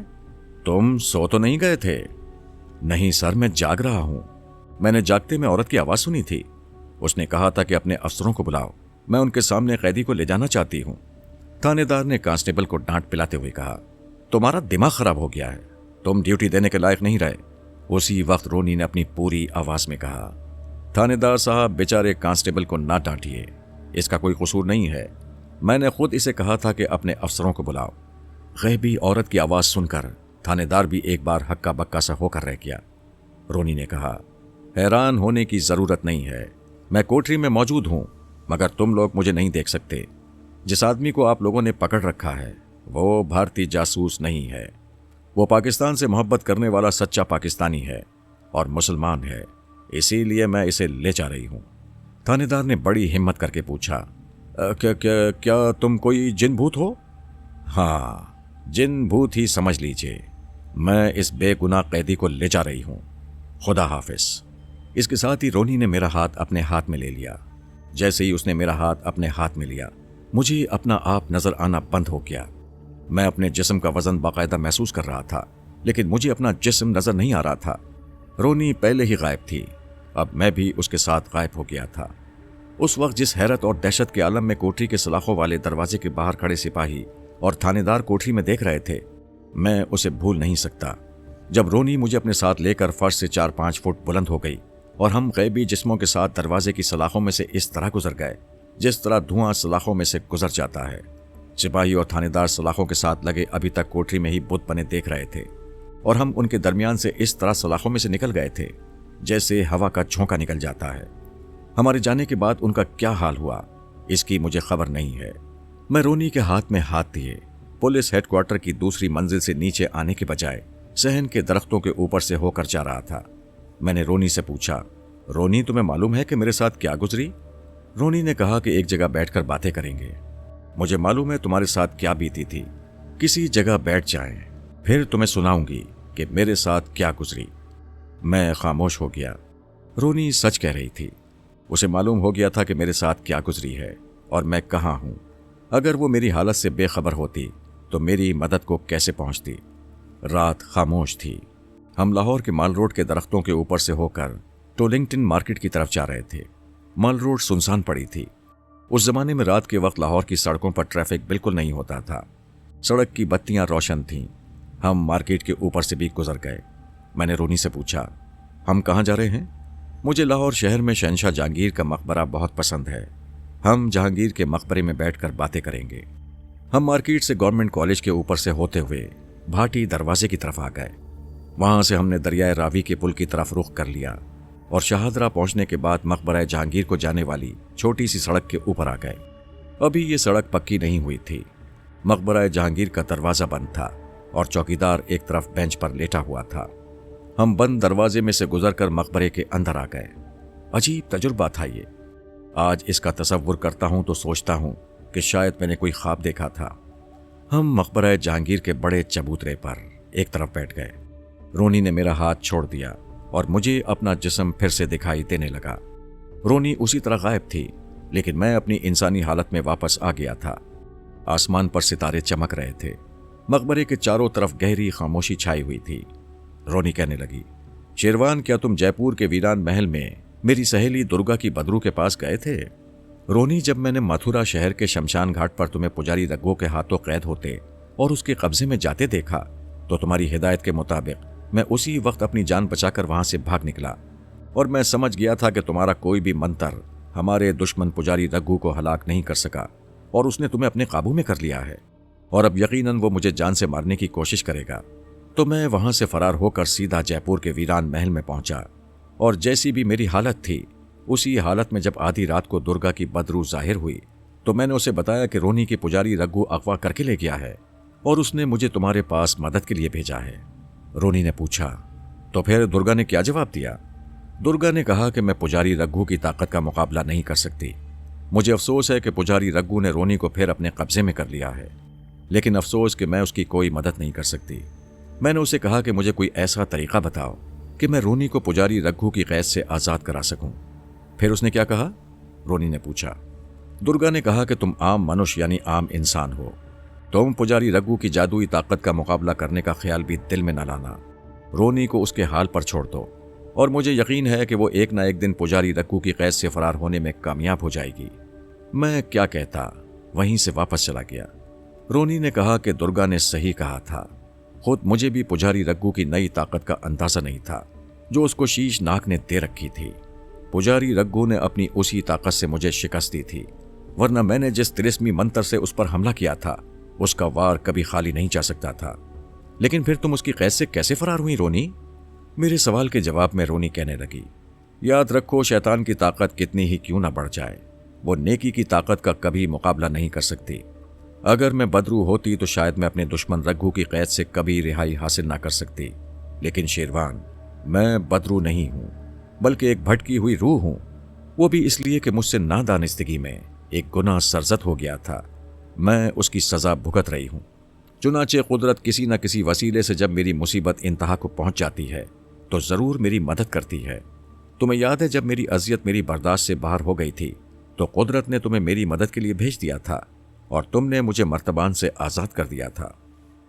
तुम सो तो नहीं गए थे? नहीं सर, मैं जाग रहा हूं। मैंने जागते में औरत की आवाज सुनी थी। उसने कहा था कि अपने अफसरों को बुलाओ, मैं उनके सामने कैदी को ले जाना चाहती हूं। थानेदार ने कांस्टेबल को डांट पिलाते हुए कहा, तुम्हारा दिमाग खराब हो गया है, तुम ड्यूटी देने के लायक नहीं रहे। उसी वक्त रोनी ने अपनी पूरी आवाज में कहा, थानेदार साहब, बेचारे कांस्टेबल को ना डांटिए, इसका कोई कसूर नहीं है। मैंने खुद इसे कहा था कि अपने अफसरों को बुलाओ। गैबी औरत की आवाज सुनकर थानेदार भी एक बार हक्का बक्का सा होकर रह गया। रोनी ने कहा, हैरान होने की जरूरत नहीं है, मैं कोठरी में मौजूद हूं, मगर तुम लोग मुझे नहीं देख सकते। जिस आदमी को आप लोगों ने पकड़ रखा है वो भारतीय जासूस नहीं है, वो पाकिस्तान से मोहब्बत करने वाला सच्चा पाकिस्तानी है और मुसलमान है, इसीलिए मैं इसे ले जा रही हूं। थानेदार ने बड़ी हिम्मत करके पूछा, क्या क्या क्या तुम कोई जिन भूत हो? हाँ, जिन भूत ही समझ लीजिए। मैं इस बेगुनाह कैदी को ले जा रही हूं। खुदा हाफिज। इसके साथ ही रोनी ने मेरा हाथ अपने हाथ में ले लिया। जैसे ही उसने मेरा हाथ अपने हाथ में लिया, मुझे अपना आप नजर आना बंद हो गया। मैं अपने जिस्म का वजन बाकायदा महसूस कर रहा था, लेकिन मुझे अपना जिस्म नजर नहीं आ रहा था। रोनी पहले ही गायब थी, अब मैं भी उसके साथ गायब हो गया था। उस वक्त जिस हैरत और दहशत के आलम में कोठरी के सलाखों वाले दरवाजे के बाहर खड़े सिपाही और थानेदार कोठरी में देख रहे थे, मैं उसे भूल नहीं सकता। जब रोनी मुझे अपने साथ लेकर फर्श से 4-5 फुट बुलंद हो गई और हम गैबी जिस्मों के साथ दरवाजे की सलाखों में से इस तरह गुजर गए जिस तरह धुआं सलाखों में से गुजर जाता है। सिपाही और थानेदार सलाखों के साथ लगे अभी तक कोठरी में ही बुत बने देख रहे थे और हम उनके दरमियान से इस तरह सलाखों में से निकल गए थे जैसे हवा का झोंका निकल जाता है। हमारे जाने के बाद उनका क्या हाल हुआ, इसकी मुझे खबर नहीं है। मैं रोनी के हाथ में हाथ दिए पुलिस हेडक्वार्टर की दूसरी मंजिल से नीचे आने के बजाय सहन के दरख्तों के ऊपर से होकर जा रहा था। मैंने रोनी से पूछा, रोनी, तुम्हें मालूम है कि मेरे साथ क्या गुजरी? रोनी ने कहा कि एक जगह बैठकर बातें करेंगे। मुझे मालूम है तुम्हारे साथ क्या बीती थी, किसी जगह बैठ जाएं, फिर तुम्हें सुनाऊंगी कि मेरे साथ क्या गुजरी। मैं खामोश हो गया। रोनी सच कह रही थी। उसे मालूम हो गया था कि मेरे साथ क्या गुजरी है और मैं कहाँ हूं। अगर वो मेरी हालत से बेखबर होती तो मेरी मदद को कैसे पहुंचती। रात खामोश थी। हम लाहौर के माल रोड के दरख्तों के ऊपर से होकर टोलिंगटन मार्केट की तरफ जा रहे थे। माल रोड सुनसान पड़ी थी। उस जमाने में रात के वक्त लाहौर की सड़कों पर ट्रैफिक बिल्कुल नहीं होता था। सड़क की बत्तियां रोशन थीं। हम मार्केट के ऊपर से भी गुजर गए। मैंने रोनी से पूछा, हम कहाँ जा रहे हैं? मुझे लाहौर शहर में शहंशाह जहांगीर का मकबरा बहुत पसंद है। हम जहांगीर के मकबरे में बैठकर बातें करेंगे। हम मार्केट से गवर्नमेंट कॉलेज के ऊपर से होते हुए भाटी दरवाजे की तरफ आ गए। वहां से हमने दरियाए रावी के पुल की तरफ रुख कर लिया और शाहदरा पहुंचने के बाद मकबरा जहांगीर को जाने वाली छोटी सी सड़क के ऊपर आ गए। अभी ये सड़क पक्की नहीं हुई थी। मकबरा जहांगीर का दरवाजा बंद था और चौकीदार एक तरफ बेंच पर लेटा हुआ था। हम बंद दरवाजे में से गुजरकर मकबरे के अंदर आ गए। अजीब तजुर्बा था ये। आज इसका तसव्वुर करता हूं तो सोचता हूं कि शायद मैंने कोई ख्वाब देखा था। हम मकबरा जहांगीर के बड़े चबूतरे पर एक तरफ बैठ गए। रोनी ने मेरा हाथ छोड़ दिया और मुझे अपना जिस्म फिर से दिखाई देने लगा। रोनी उसी तरह गायब थी, लेकिन मैं अपनी इंसानी हालत में वापस आ गया था। आसमान पर सितारे चमक रहे थे। मकबरे के चारों तरफ गहरी खामोशी छाई हुई थी। रोनी कहने लगी, शेरवान, क्या तुम जयपुर के वीरान महल में मेरी सहेली दुर्गा की बदरू के पास गए थे? रोनी, जब मैंने मथुरा शहर के शमशान घाट पर तुम्हें पुजारी रघु के हाथों कैद होते और उसके कब्जे में जाते देखा तो तुम्हारी हिदायत के मुताबिक मैं उसी वक्त अपनी जान बचाकर वहां से भाग निकला और मैं समझ गया था कि तुम्हारा कोई भी मंत्र हमारे दुश्मन पुजारी रघु को हलाक नहीं कर सका और उसने तुम्हें अपने काबू में कर लिया है और अब यकीनन वो मुझे जान से मारने की कोशिश करेगा। तो मैं वहां से फरार होकर सीधा जयपुर के वीरान महल में पहुंचा और जैसी भी मेरी हालत थी उसी हालत में जब आधी रात को दुर्गा की बदरू जाहिर हुई तो मैंने उसे बताया कि रोनी के पुजारी रघु अगवा करके ले गया है और उसने मुझे तुम्हारे पास मदद के लिए भेजा है। रोनी ने पूछा, तो फिर दुर्गा ने क्या जवाब दिया? दुर्गा ने कहा कि मैं पुजारी रघु की ताकत का मुकाबला नहीं कर सकती। मुझे अफसोस है कि पुजारी रघु ने रोनी को फिर अपने कब्जे में कर लिया है, लेकिन अफसोस कि मैं उसकी कोई मदद नहीं कर सकती। मैंने उसे कहा कि मुझे कोई ऐसा तरीका बताओ कि मैं रोनी को पुजारी रघु की कैद से आज़ाद करा सकूं। फिर उसने क्या कहा? रोनी ने पूछा। दुर्गा ने कहा कि तुम आम मनुष्य यानी आम इंसान हो, तुम पुजारी रघु की जादुई ताकत का मुकाबला करने का ख्याल भी दिल में न लाना। रोनी को उसके हाल पर छोड़ दो और मुझे यकीन है कि वो एक ना एक दिन पुजारी रघु की कैद से फरार होने में कामयाब हो जाएगी। मैं क्या कहता वहीं से वापस चला गया। रोनी ने कहा कि दुर्गा ने सही कहा था। खुद मुझे भी पुजारी रघु की नई ताकत का अंदाजा नहीं था जो उसको शीश नाग ने दे रखी थी। पुजारी रघु ने अपनी उसी ताकत से मुझे शिकस्त दी थी, वरना मैंने जिस तिलिस्मी मंत्र से उस पर हमला किया था उसका वार कभी खाली नहीं जा सकता था। लेकिन फिर तुम उसकी कैद से कैसे फरार हुई रोनी? मेरे सवाल के जवाब में रोनी कहने लगी, याद रखो शैतान की ताकत कितनी ही क्यों ना बढ़ जाए, वो नेकी की ताकत का कभी मुकाबला नहीं कर सकती। अगर मैं बदरू होती तो शायद मैं अपने दुश्मन रघु की कैद से कभी रिहाई हासिल ना कर सकती। लेकिन शेरवान, मैं बदरू नहीं हूं, बल्कि एक भटकी हुई रूह हूं। वो भी इसलिए कि मुझसे नादानिस्तगी में एक गुनाह सरजद हो गया था। मैं उसकी सजा भुगत रही हूं। चुनाचे कुदरत किसी न किसी वसीले से जब मेरी मुसीबत इंतहा को पहुंच जाती है तो जरूर मेरी मदद करती है। तुम्हें याद है जब मेरी अजियत मेरी बर्दाश्त से बाहर हो गई थी तो कुदरत ने तुम्हें मेरी मदद के लिए भेज दिया था और तुमने मुझे मर्तबान से आज़ाद कर दिया था।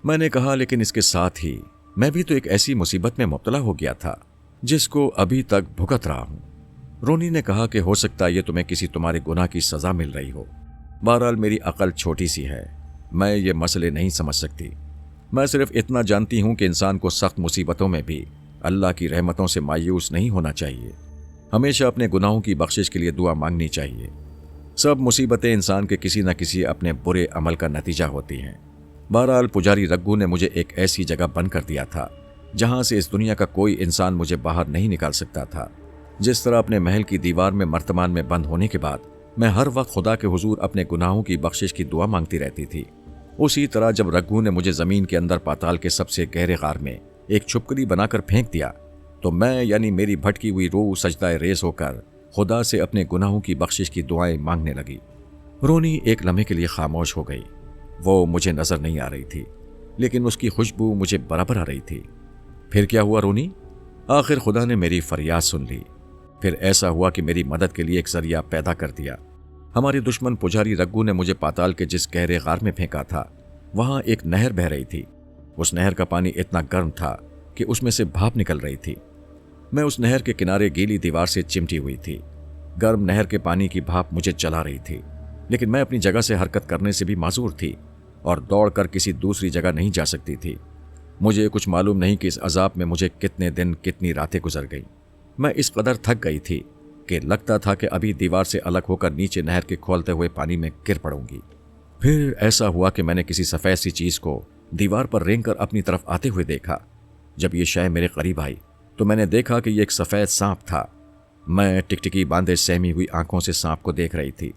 मैंने कहा, लेकिन इसके साथ ही मैं भी तो एक ऐसी मुसीबत में मुब्तला हो गया था जिसको अभी तक भुगत रहा हूं। रोनी ने कहा कि हो सकता है ये तुम्हें किसी तुम्हारे गुनाह की सजा मिल रही हो। बहरहाल मेरी अकल छोटी सी है, मैं ये मसले नहीं समझ सकती। मैं सिर्फ इतना जानती हूं कि इंसान को सख्त मुसीबतों में भी अल्लाह की रहमतों से मायूस नहीं होना चाहिए। हमेशा अपने गुनाहों की बख्शिश के लिए दुआ मांगनी चाहिए। सब मुसीबतें इंसान के किसी न किसी अपने बुरे अमल का नतीजा होती हैं। बहरहाल पुजारी रघु ने मुझे एक ऐसी जगह बंद कर दिया था जहां से इस दुनिया का कोई इंसान मुझे बाहर नहीं निकाल सकता था। जिस तरह अपने महल की दीवार में मर्तमान में बंद होने के बाद मैं हर वक्त खुदा के हुजूर अपने गुनाहों की बख्शिश की दुआ मांगती रहती थी, उसी तरह जब रघु ने मुझे जमीन के अंदर पाताल के सबसे गहरे गार में एक छुपकली बनाकर फेंक दिया तो मैं यानी मेरी भटकी हुई रूह सजदाए रेस होकर खुदा से अपने गुनाहों की बख्शिश की दुआएं मांगने लगी। रोनी एक लम्हे के लिए खामोश हो गई। वो मुझे नजर नहीं आ रही थी, लेकिन उसकी खुशबू मुझे बराबर आ रही थी। फिर क्या हुआ रोनी? आखिर खुदा ने मेरी फरियाद सुन ली। फिर ऐसा हुआ कि मेरी मदद के लिए एक जरिया पैदा कर दिया। हमारे दुश्मन पुजारी रघु ने मुझे पाताल के जिस गहरे गार में फेंका था वहां एक नहर बह रही थी। उस नहर का पानी इतना गर्म था कि उसमें से भाप निकल रही थी। मैं उस नहर के किनारे गीली दीवार से चिमटी हुई थी। गर्म नहर के पानी की भाप मुझे जला रही थी, लेकिन मैं अपनी जगह से हरकत करने से भी माजूर थी और दौड़कर किसी दूसरी जगह नहीं जा सकती थी। मुझे कुछ मालूम नहीं कि इस अजाब में मुझे कितने दिन कितनी रातें गुजर गई। मैं इस कदर थक गई थी कि लगता था कि अभी दीवार से अलग होकर नीचे नहर के खोलते हुए पानी में गिर पड़ूंगी। फिर ऐसा हुआ कि मैंने किसी सफ़ेद सी चीज़ को दीवार पर रेंगकर अपनी तरफ आते हुए देखा। जब ये शय मेरे करीब आई तो मैंने देखा कि ये एक सफ़ेद सांप था। मैं टिकटिकी बांधे सहमी हुई आंखों से सांप को देख रही थी।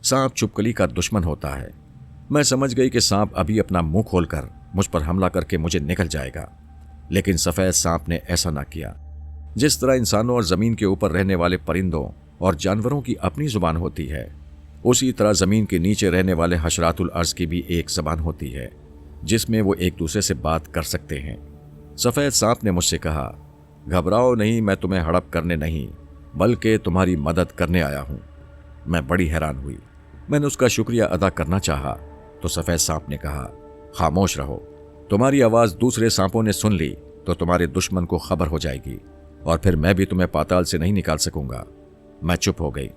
सांप छुपकली का दुश्मन होता है। मैं समझ गई कि सांप अभी अपना मुंह खोलकर मुझ पर हमला करके मुझे निकल जाएगा, लेकिन सफ़ेद सांप ने ऐसा ना किया। जिस तरह इंसानों और ज़मीन के ऊपर रहने वाले परिंदों और जानवरों की अपनी ज़ुबान होती है, उसी तरह ज़मीन के नीचे रहने वाले हशरातुल अर्ज़ की भी एक ज़बान होती है जिसमें वो एक दूसरे से बात कर सकते हैं। सफ़ेद सांप ने मुझसे कहा, घबराओ नहीं, मैं तुम्हें हड़प करने नहीं बल्कि तुम्हारी मदद करने आया हूँ। मैं बड़ी हैरान हुई। मैंने उसका शुक्रिया अदा करना चाहा तो सफ़ेद सांप ने कहा, खामोश रहो, तुम्हारी आवाज़ दूसरे सांपों ने सुन ली तो तुम्हारे दुश्मन को खबर हो जाएगी और फिर मैं भी तुम्हें पाताल से नहीं निकाल सकूंगा। मैं चुप हो गई।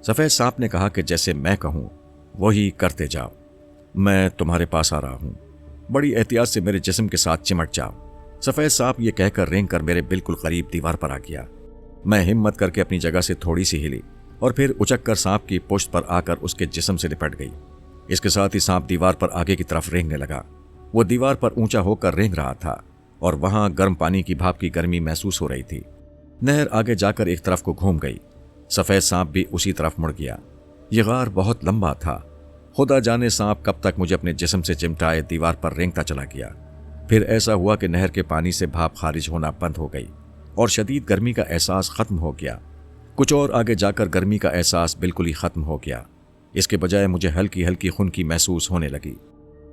सफ़ेद सांप ने कहा कि जैसे मैं कहूँ वही करते जाओ, मैं तुम्हारे पास आ रहा हूँ। बड़ी एहतियात से मेरे जिस्म के साथ चिमट जाओ। सफेद सांप ये कहकर रेंग कर मेरे बिल्कुल करीब दीवार पर आ गया। मैं हिम्मत करके अपनी जगह से थोड़ी सी हिली और फिर उचक कर सांप की पुश्त पर आकर उसके जिस्म से लिपट गई। इसके साथ ही सांप दीवार पर आगे की तरफ रेंगने लगा। वो दीवार पर ऊंचा होकर रेंग रहा था और वहां गर्म पानी की भाप की गर्मी महसूस हो रही थी। नहर आगे जाकर एक तरफ को घूम गई। सफेद सांप भी उसी तरफ मुड़ गया। ये गार बहुत लंबा था। खुदा जाने सांप कब तक मुझे अपने जिस्म से चिमटाए दीवार पर रेंगता चला गया। फिर ऐसा हुआ कि नहर के पानी से भाप खारिज होना बंद हो गई और शदीद गर्मी का एहसास खत्म हो गया। कुछ और आगे जाकर गर्मी का एहसास बिल्कुल ही खत्म हो गया। इसके बजाय मुझे हल्की हल्की खुनकी महसूस होने लगी।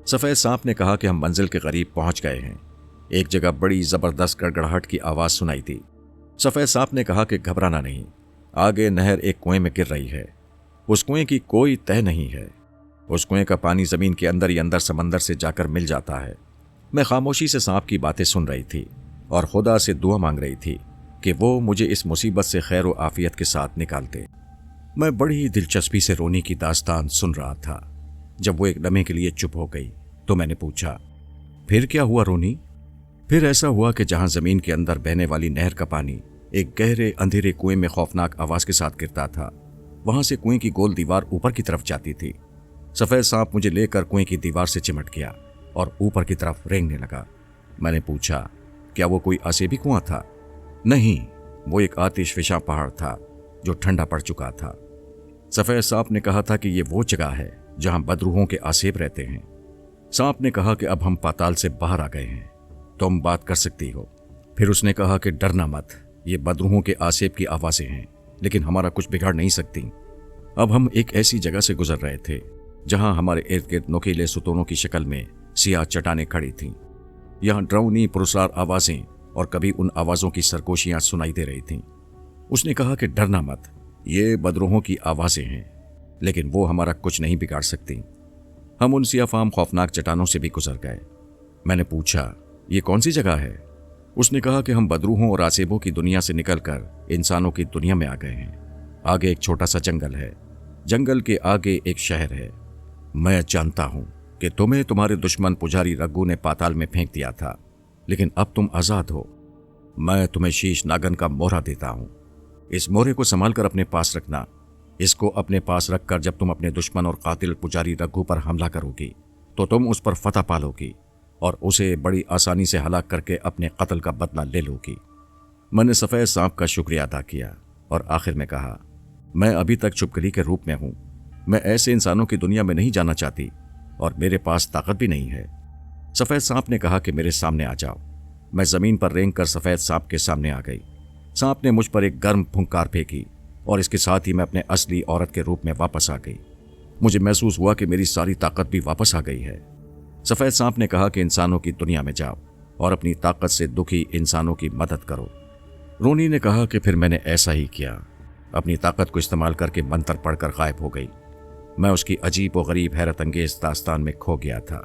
सफेद सांप ने कहा कि हम मंजिल के करीब पहुंच गए हैं। एक जगह बड़ी जबरदस्त गड़गड़ाहट की आवाज सुनाई दी। सफेद सांप ने कहा कि घबराना नहीं, आगे नहर एक कुएं में गिर रही है। उस कुएं की कोई तह नहीं है। उस कुएं का पानी जमीन के अंदर ही अंदर समंदर से जाकर मिल जाता है। मैं खामोशी से सांप की बातें सुन रही थी और खुदा से दुआ मांग रही थी कि वो मुझे इस मुसीबत से खैर व आफियत के साथ निकाल दे। मैं बड़ी दिलचस्पी से रोनी की दास्तान सुन रहा था। जब वो एक लम्हे के लिए चुप हो गई तो मैंने पूछा, फिर क्या हुआ रोनी? फिर ऐसा हुआ कि जहां जमीन के अंदर बहने वाली नहर का पानी एक गहरे अंधेरे कुएं में खौफनाक आवाज के साथ गिरता था, वहां से कुएं की गोल दीवार ऊपर की तरफ जाती थी। सफेद सांप मुझे लेकर कुएं की दीवार से चिमट गया और ऊपर की तरफ रेंगने लगा। मैंने पूछा, क्या वो कोई आसेबी कुआं था? नहीं, वो एक आतिशफिशा पहाड़ था जो ठंडा पड़ चुका था। सफेद सांप ने कहा था कि ये वो जगह है जहां बदरूहों के आसेब रहते हैं। सांप ने कहा कि अब हम पाताल से बाहर आ गए हैं, तुम बात कर सकती हो। फिर उसने कहा कि डरना मत, ये बदरूहों के आसेब की आवाजें हैं लेकिन हमारा कुछ बिगाड़ नहीं सकती। अब हम एक ऐसी जगह से गुजर रहे थे जहां हमारे इर्द गिर्द नुकीले सुतूनों की शक्ल में सियाह चट्टानें खड़ी थीं। यहां ड्राउनी पुरस्कार आवाजें और कभी उन आवाजों की सरगोशियां सुनाई दे रही थीं। उसने कहा कि डरना मत, ये बदरूहों की आवाजें हैं लेकिन वो हमारा कुछ नहीं बिगाड़ सकती। हम उन सियाफाम खौफनाक चट्टानों से भी गुजर गए। मैंने पूछा, ये कौन सी जगह है? उसने कहा कि हम बदरूहों और आसेबों की दुनिया से निकलकर इंसानों की दुनिया में आ गए हैं। आगे एक छोटा सा जंगल है, जंगल के आगे एक शहर है। मैं जानता हूं कि तुम्हें तुम्हारे दुश्मन पुजारी रग्गू ने पाताल में फेंक दिया था, लेकिन अब तुम आजाद हो। मैं तुम्हें शीश नागन का मोहरा देता हूं। इस मोहरे को संभाल कर अपने पास रखना। इसको अपने पास रखकर जब तुम अपने दुश्मन और कातिल पुजारी रग्गू पर हमला करोगी तो तुम उस पर फतह पालोगी और उसे बड़ी आसानी से हलाक करके अपने कत्ल का बदला ले लोगी। मैंने सफेद सांप का शुक्रिया अदा किया और आखिर में कहा, मैं अभी तक चुपकली के रूप में हूं। मैं ऐसे इंसानों की दुनिया में नहीं जाना चाहती और मेरे पास ताकत भी नहीं है। सफेद सांप ने कहा कि मेरे सामने आ जाओ। मैं जमीन पर रेंग कर सफेद सांप के सामने आ गई। सांप ने मुझ पर एक गर्म फुंकार फेंकी और इसके साथ ही मैं अपने असली औरत के रूप में वापस आ गई। मुझे महसूस हुआ कि मेरी सारी ताकत भी वापस आ गई है। सफेद सांप ने कहा कि इंसानों की दुनिया में जाओ और अपनी ताकत से दुखी इंसानों की मदद करो। रोनी ने कहा कि फिर मैंने ऐसा ही किया। अपनी ताकत को इस्तेमाल करके मंत्र पढ़कर गायब हो गई। मैं उसकी अजीब व गरीब हैरत अंगेज दास्तान में खो गया था।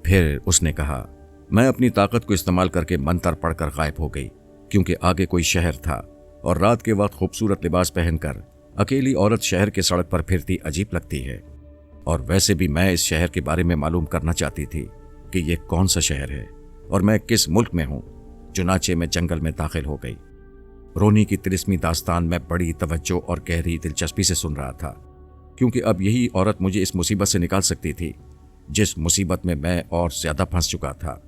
फिर उसने कहा, मैं अपनी ताकत को इस्तेमाल करके मंत्र पढ़कर गायब हो गई क्योंकि आगे कोई शहर था और रात के वक्त खूबसूरत लिबास पहनकर अकेली औरत शहर के सड़क पर फिरती अजीब लगती है। और वैसे भी मैं इस शहर के बारे में मालूम करना चाहती थी कि ये कौन सा शहर है और मैं किस मुल्क में हूं। चुनाचे में जंगल में दाखिल हो गई। रोनी की तिलिस्मी दास्तान में बड़ी तवज्जो और गहरी दिलचस्पी से सुन रहा था क्योंकि अब यही औरत मुझे इस मुसीबत से निकाल सकती थी जिस मुसीबत में मैं और ज्यादा फंस चुका था।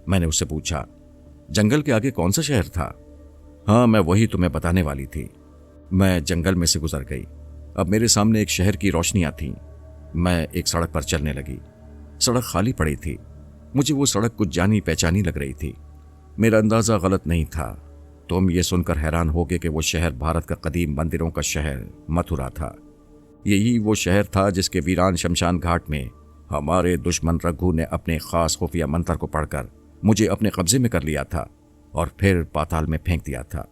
मैंने उससे पूछा, जंगल के आगे कौन सा शहर था? हाँ, मैं वही तुम्हें बताने वाली थी। मैं जंगल में से गुजर गई। अब मेरे सामने एक शहर की रोशनियां थीं। मैं एक सड़क पर चलने लगी। सड़क खाली पड़ी थी। मुझे वो सड़क कुछ जानी पहचानी लग रही थी। मेरा अंदाजा गलत नहीं था। तुम ये सुनकर हैरान होगे कि वो शहर भारत का कदीम मंदिरों का शहर मथुरा था। यही वो शहर था जिसके वीरान शमशान घाट में हमारे दुश्मन रघु ने अपने खास खुफिया मंत्र को पढ़कर मुझे अपने कब्जे में कर लिया था और फिर पाताल में फेंक दिया था।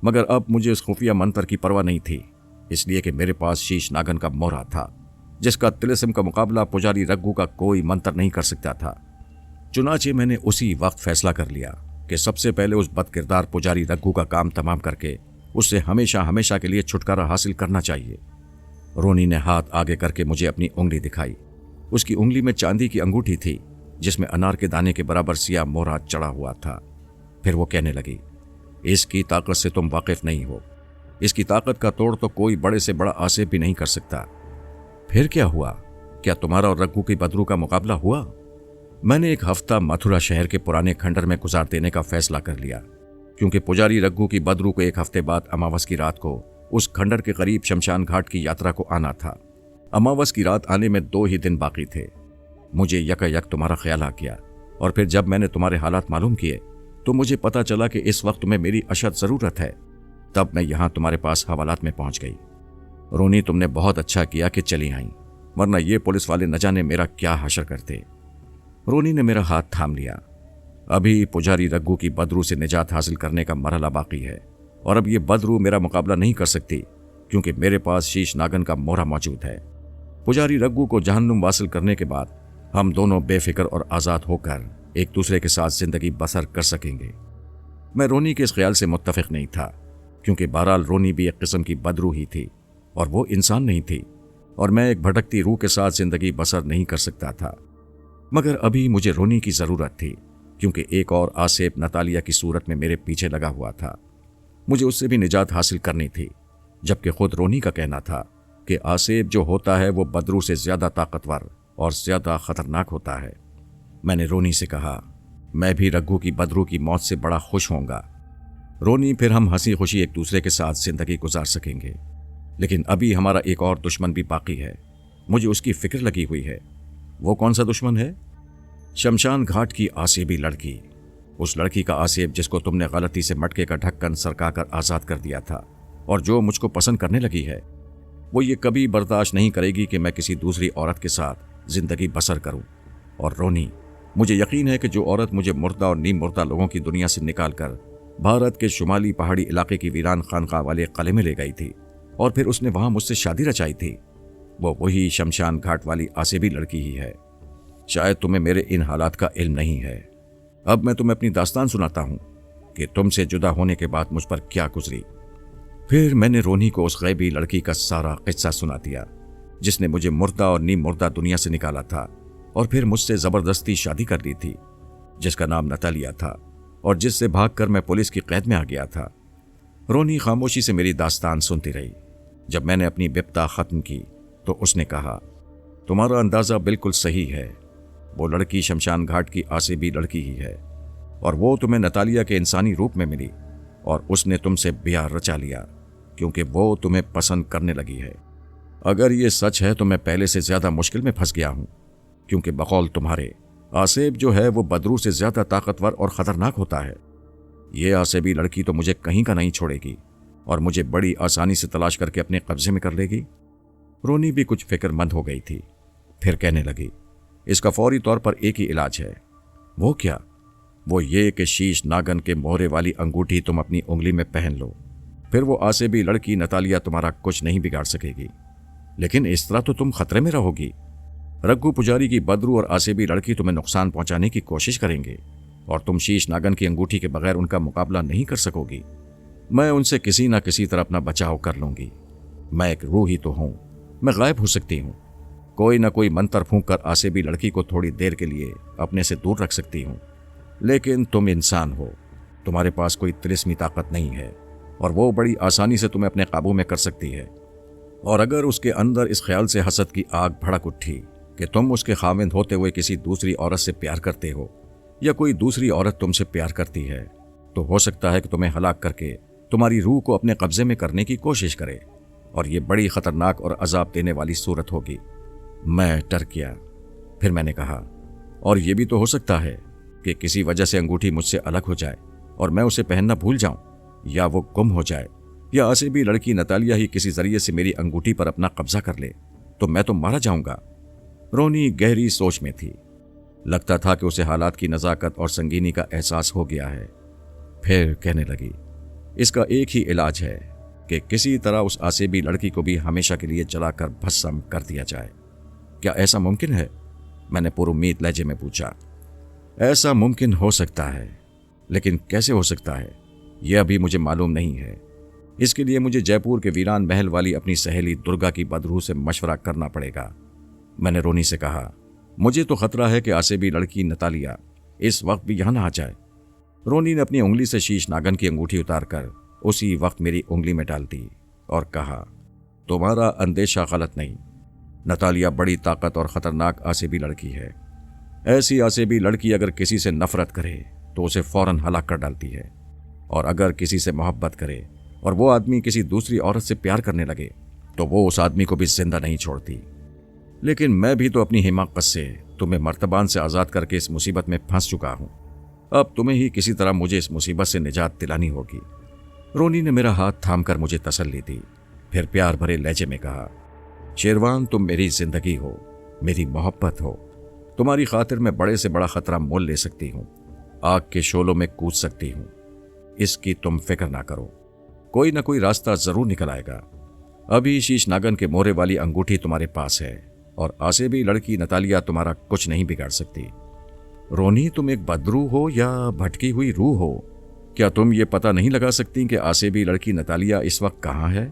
मगर अब मुझे उस खुफिया मंत्र की परवाह नहीं थी, इसलिए कि मेरे पास शीश नागन का मोहरा था जिसका तिलिस्म का मुकाबला पुजारी रघु का कोई मंत्र नहीं कर सकता था। चुनाचे मैंने उसी वक्त फैसला कर लिया कि सबसे पहले उस बदकिरदार पुजारी रघु का काम तमाम करके उससे हमेशा हमेशा के लिए छुटकारा हासिल करना चाहिए। रोनी ने हाथ आगे करके मुझे अपनी उंगली दिखाई। उसकी उंगली में चांदी की अंगूठी थी जिसमें अनार के दाने के बराबर सिया मोहरा चढ़ा हुआ था। फिर वो कहने लगी, इसकी ताकत से तुम वाकिफ नहीं हो। इसकी ताकत का तोड़ तो कोई बड़े से बड़ा आसिफ भी नहीं कर सकता। फिर क्या हुआ? क्या तुम्हारा और रघु की बदरू का मुकाबला हुआ? मैंने एक हफ्ता मथुरा शहर के पुराने खंडर में गुजार देने का फैसला कर लिया, क्योंकि पुजारी रघु की बदरू को एक हफ्ते बाद अमावस की रात को उस खंडर के करीब शमशान घाट की यात्रा को आना था। अमावस की रात आने में 2 ही दिन बाकी थे। मुझे यकायक तुम्हारा ख्याल आ गया, और फिर जब मैंने तुम्हारे हालात मालूम किए तो मुझे पता चला कि इस वक्त तुम्हें मेरी अशद जरूरत है। तब मैं यहां तुम्हारे पास हवालात में पहुंच गई। रोनी, तुमने बहुत अच्छा किया कि चली आई, वरना ये पुलिस वाले न जाने मेरा क्या हशर करते। रोनी ने मेरा हाथ थाम लिया। अभी पुजारी रघु की बदरू से निजात हासिल करने का मरहला बाकी है, और अब ये बदरू मेरा मुकाबला नहीं कर सकती, क्योंकि मेरे पास शीश नागन का मोहरा मौजूद है। पुजारी रघु को जहन्नुम वासिल करने के बाद हम दोनों बेफिक्र और आज़ाद होकर एक दूसरे के साथ जिंदगी बसर कर सकेंगे। मैं रोनी के इस ख्याल से मुत्तफिक नहीं था, क्योंकि बहरहाल रोनी भी एक किस्म की बदरू ही थी और वो इंसान नहीं थी, और मैं एक भटकती रूह के साथ जिंदगी बसर नहीं कर सकता था। मगर अभी मुझे रोनी की जरूरत थी, क्योंकि एक और आसिफ नतालिया की सूरत में मेरे पीछे लगा हुआ था। मुझे उससे भी निजात हासिल करनी थी, जबकि खुद रोनी का कहना था कि आसिफ जो होता है वो बदरू से ज्यादा ताकतवर और ज्यादा खतरनाक होता है। मैंने रोनी से कहा, मैं भी रघु की बदरू की मौत से बड़ा खुश होऊंगा रोनी, फिर हम हंसी खुशी एक दूसरे के साथ जिंदगी गुजार सकेंगे। लेकिन अभी हमारा एक और दुश्मन भी बाकी है। मुझे उसकी फिक्र लगी हुई है। वो कौन सा दुश्मन है? शमशान घाट की आसिबी लड़की। उस लड़की का आसिफ जिसको तुमने गलती से मटके का ढक्कन सरकाकर आजाद कर दिया था, और जो मुझको पसंद करने लगी है। वो ये कभी बर्दाश्त नहीं करेगी कि मैं किसी दूसरी औरत के साथ जिंदगी बसर करूं। और रोनी, मुझे यकीन है कि जो औरत मुझे मुर्दा और नीम मुर्दा लोगों की दुनिया से निकालकर भारत के शुमाली पहाड़ी इलाके की वीरान खानकाह वाले किले में ले गई थी, और फिर उसने वहां मुझसे शादी रचाई थी, वो वही शमशान घाट वाली आसिबी लड़की ही है। शायद तुम्हें मेरे इन हालात का इल्म नहीं है। अब मैं तुम्हें अपनी दास्तान सुनाता हूं कि तुमसे जुदा होने के बाद मुझ पर क्या गुजरी। फिर मैंने रोनी को उस गैबी लड़की का सारा किस्सा सुना दिया, जिसने मुझे मुर्दा और नीम मुर्दा दुनिया से निकाला था, और फिर मुझसे जबरदस्ती शादी कर ली थी, जिसका नाम नतालिया था, और जिससे भागकर मैं पुलिस की कैद में आ गया था। रोनी खामोशी से मेरी दास्तान सुनती रही। जब मैंने अपनी बिप्ता खत्म की तो उसने कहा, तुम्हारा अंदाजा बिल्कुल सही है। वो लड़की शमशान घाट की आसिबी लड़की ही है, और वो तुम्हें नतालिया के इंसानी रूप में मिली, और उसने तुमसे ब्याह रचा लिया, क्योंकि वो तुम्हें पसंद करने लगी है। अगर ये सच है तो मैं पहले से ज्यादा मुश्किल में फंस गया हूं, क्योंकि बकौल तुम्हारे आसिफ जो है वो बदरू से ज्यादा ताकतवर और खतरनाक होता है। ये आसिबी लड़की तो मुझे कहीं का नहीं छोड़ेगी, और मुझे बड़ी आसानी से तलाश करके अपने कब्जे में कर लेगी। रोनी भी कुछ फिक्रमंद हो गई थी। फिर कहने लगी, इसका फौरी तौर पर एक ही इलाज है। वो क्या? वो ये कि शीश नागन के मोहरे वाली अंगूठी तुम अपनी उंगली में पहन लो, फिर वो आसिबी लड़की नतालिया तुम्हारा कुछ नहीं बिगाड़ सकेगी। लेकिन इस तरह तो तुम खतरे में रहोगी। रघु पुजारी की बदरू और आसिबी लड़की तुम्हें नुकसान पहुंचाने की कोशिश करेंगे, और तुम शीश नागन की अंगूठी के बगैर उनका मुकाबला नहीं कर सकोगी। मैं उनसे किसी ना किसी तरह अपना बचाव कर लूंगी। मैं एक रूह ही तो हूं, मैं गायब हो सकती हूं। कोई ना कोई मंत्र फूंक कर आसिबी लड़की को थोड़ी देर के लिए अपने से दूर रख सकती हूं। लेकिन तुम इंसान हो, तुम्हारे पास कोई तिलिस्मी ताकत नहीं है, और वो बड़ी आसानी से तुम्हें अपने काबू में कर सकती है। और अगर उसके अंदर इस ख्याल से हसद की आग भड़क उठी कि तुम उसके खाविंद होते हुए किसी दूसरी औरत से प्यार करते हो, या कोई दूसरी औरत तुमसे प्यार करती है, तो हो सकता है कि तुम्हें हलाक करके तुम्हारी रूह को अपने कब्जे में करने की कोशिश करे, और ये बड़ी खतरनाक और अजाब देने वाली सूरत होगी। मैं डर गया। फिर मैंने कहा, और ये भी तो हो सकता है कि किसी वजह से अंगूठी मुझसे अलग हो जाए और मैं उसे पहनना भूल जाऊं, या वो गुम हो जाए, या आसिबी लड़की नतालिया ही किसी जरिए से मेरी अंगूठी पर अपना कब्जा कर ले, तो मैं तो मारा जाऊंगा। रोनी गहरी सोच में थी। लगता था कि उसे हालात की नज़ाकत और संगीनी का एहसास हो गया है। फिर कहने लगी, इसका एक ही इलाज है कि किसी तरह उस आसिबी लड़की को भी हमेशा के लिए जलाकर भस्म कर दिया जाए। क्या ऐसा मुमकिन है? मैंने पुरुम्मीद लहजे में पूछा। ऐसा मुमकिन हो सकता है, लेकिन कैसे हो सकता है यह अभी मुझे मालूम नहीं है। इसके लिए मुझे जयपुर के वीरान महल वाली अपनी सहेली दुर्गा की बदरू से मशवरा करना पड़ेगा। मैंने रोनी से कहा, मुझे तो खतरा है कि आसेबी लड़की नतालिया इस वक्त भी यहां ना आ जाए। रोनी ने अपनी उंगली से शीश नागन की अंगूठी उतारकर उसी वक्त मेरी उंगली में डाल दी और कहा, तुम्हारा अंदेशा गलत नहीं। नतालिया बड़ी ताकत और खतरनाक आसेबी लड़की है। ऐसी आसेबी लड़की अगर किसी से नफरत करे तो उसे फौरन हलाक कर डालती है, और अगर किसी से मोहब्बत करे और वो आदमी किसी दूसरी औरत से प्यार करने लगे तो वो उस आदमी को भी जिंदा नहीं छोड़ती। लेकिन मैं भी तो अपनी हिमाकत से तुम्हें मर्तबान से आज़ाद करके इस मुसीबत में फंस चुका हूं। अब तुम्हें ही किसी तरह मुझे इस मुसीबत से निजात दिलानी होगी। रोनी ने मेरा हाथ थामकर मुझे तसल्ली दी, फिर प्यार भरे लहजे में कहा, शेरवान, तुम मेरी जिंदगी हो, मेरी मोहब्बत हो। तुम्हारी खातिर मैं बड़े से बड़ा खतरा मोल ले सकती हूँ, आग के शोलों में कूद सकती हूँ। इसकी तुम फिक्र ना करो, कोई ना कोई रास्ता जरूर निकल आएगा। अभी शीश नागन के मोहरे वाली अंगूठी तुम्हारे पास है और आसेबी लड़की नतालिया तुम्हारा कुछ नहीं बिगाड़ सकती। रोनी, तुम एक बदरू हो या भटकी हुई रूह हो? क्या तुम ये पता नहीं लगा सकती कि आसेबी लड़की नतालिया इस वक्त कहाँ है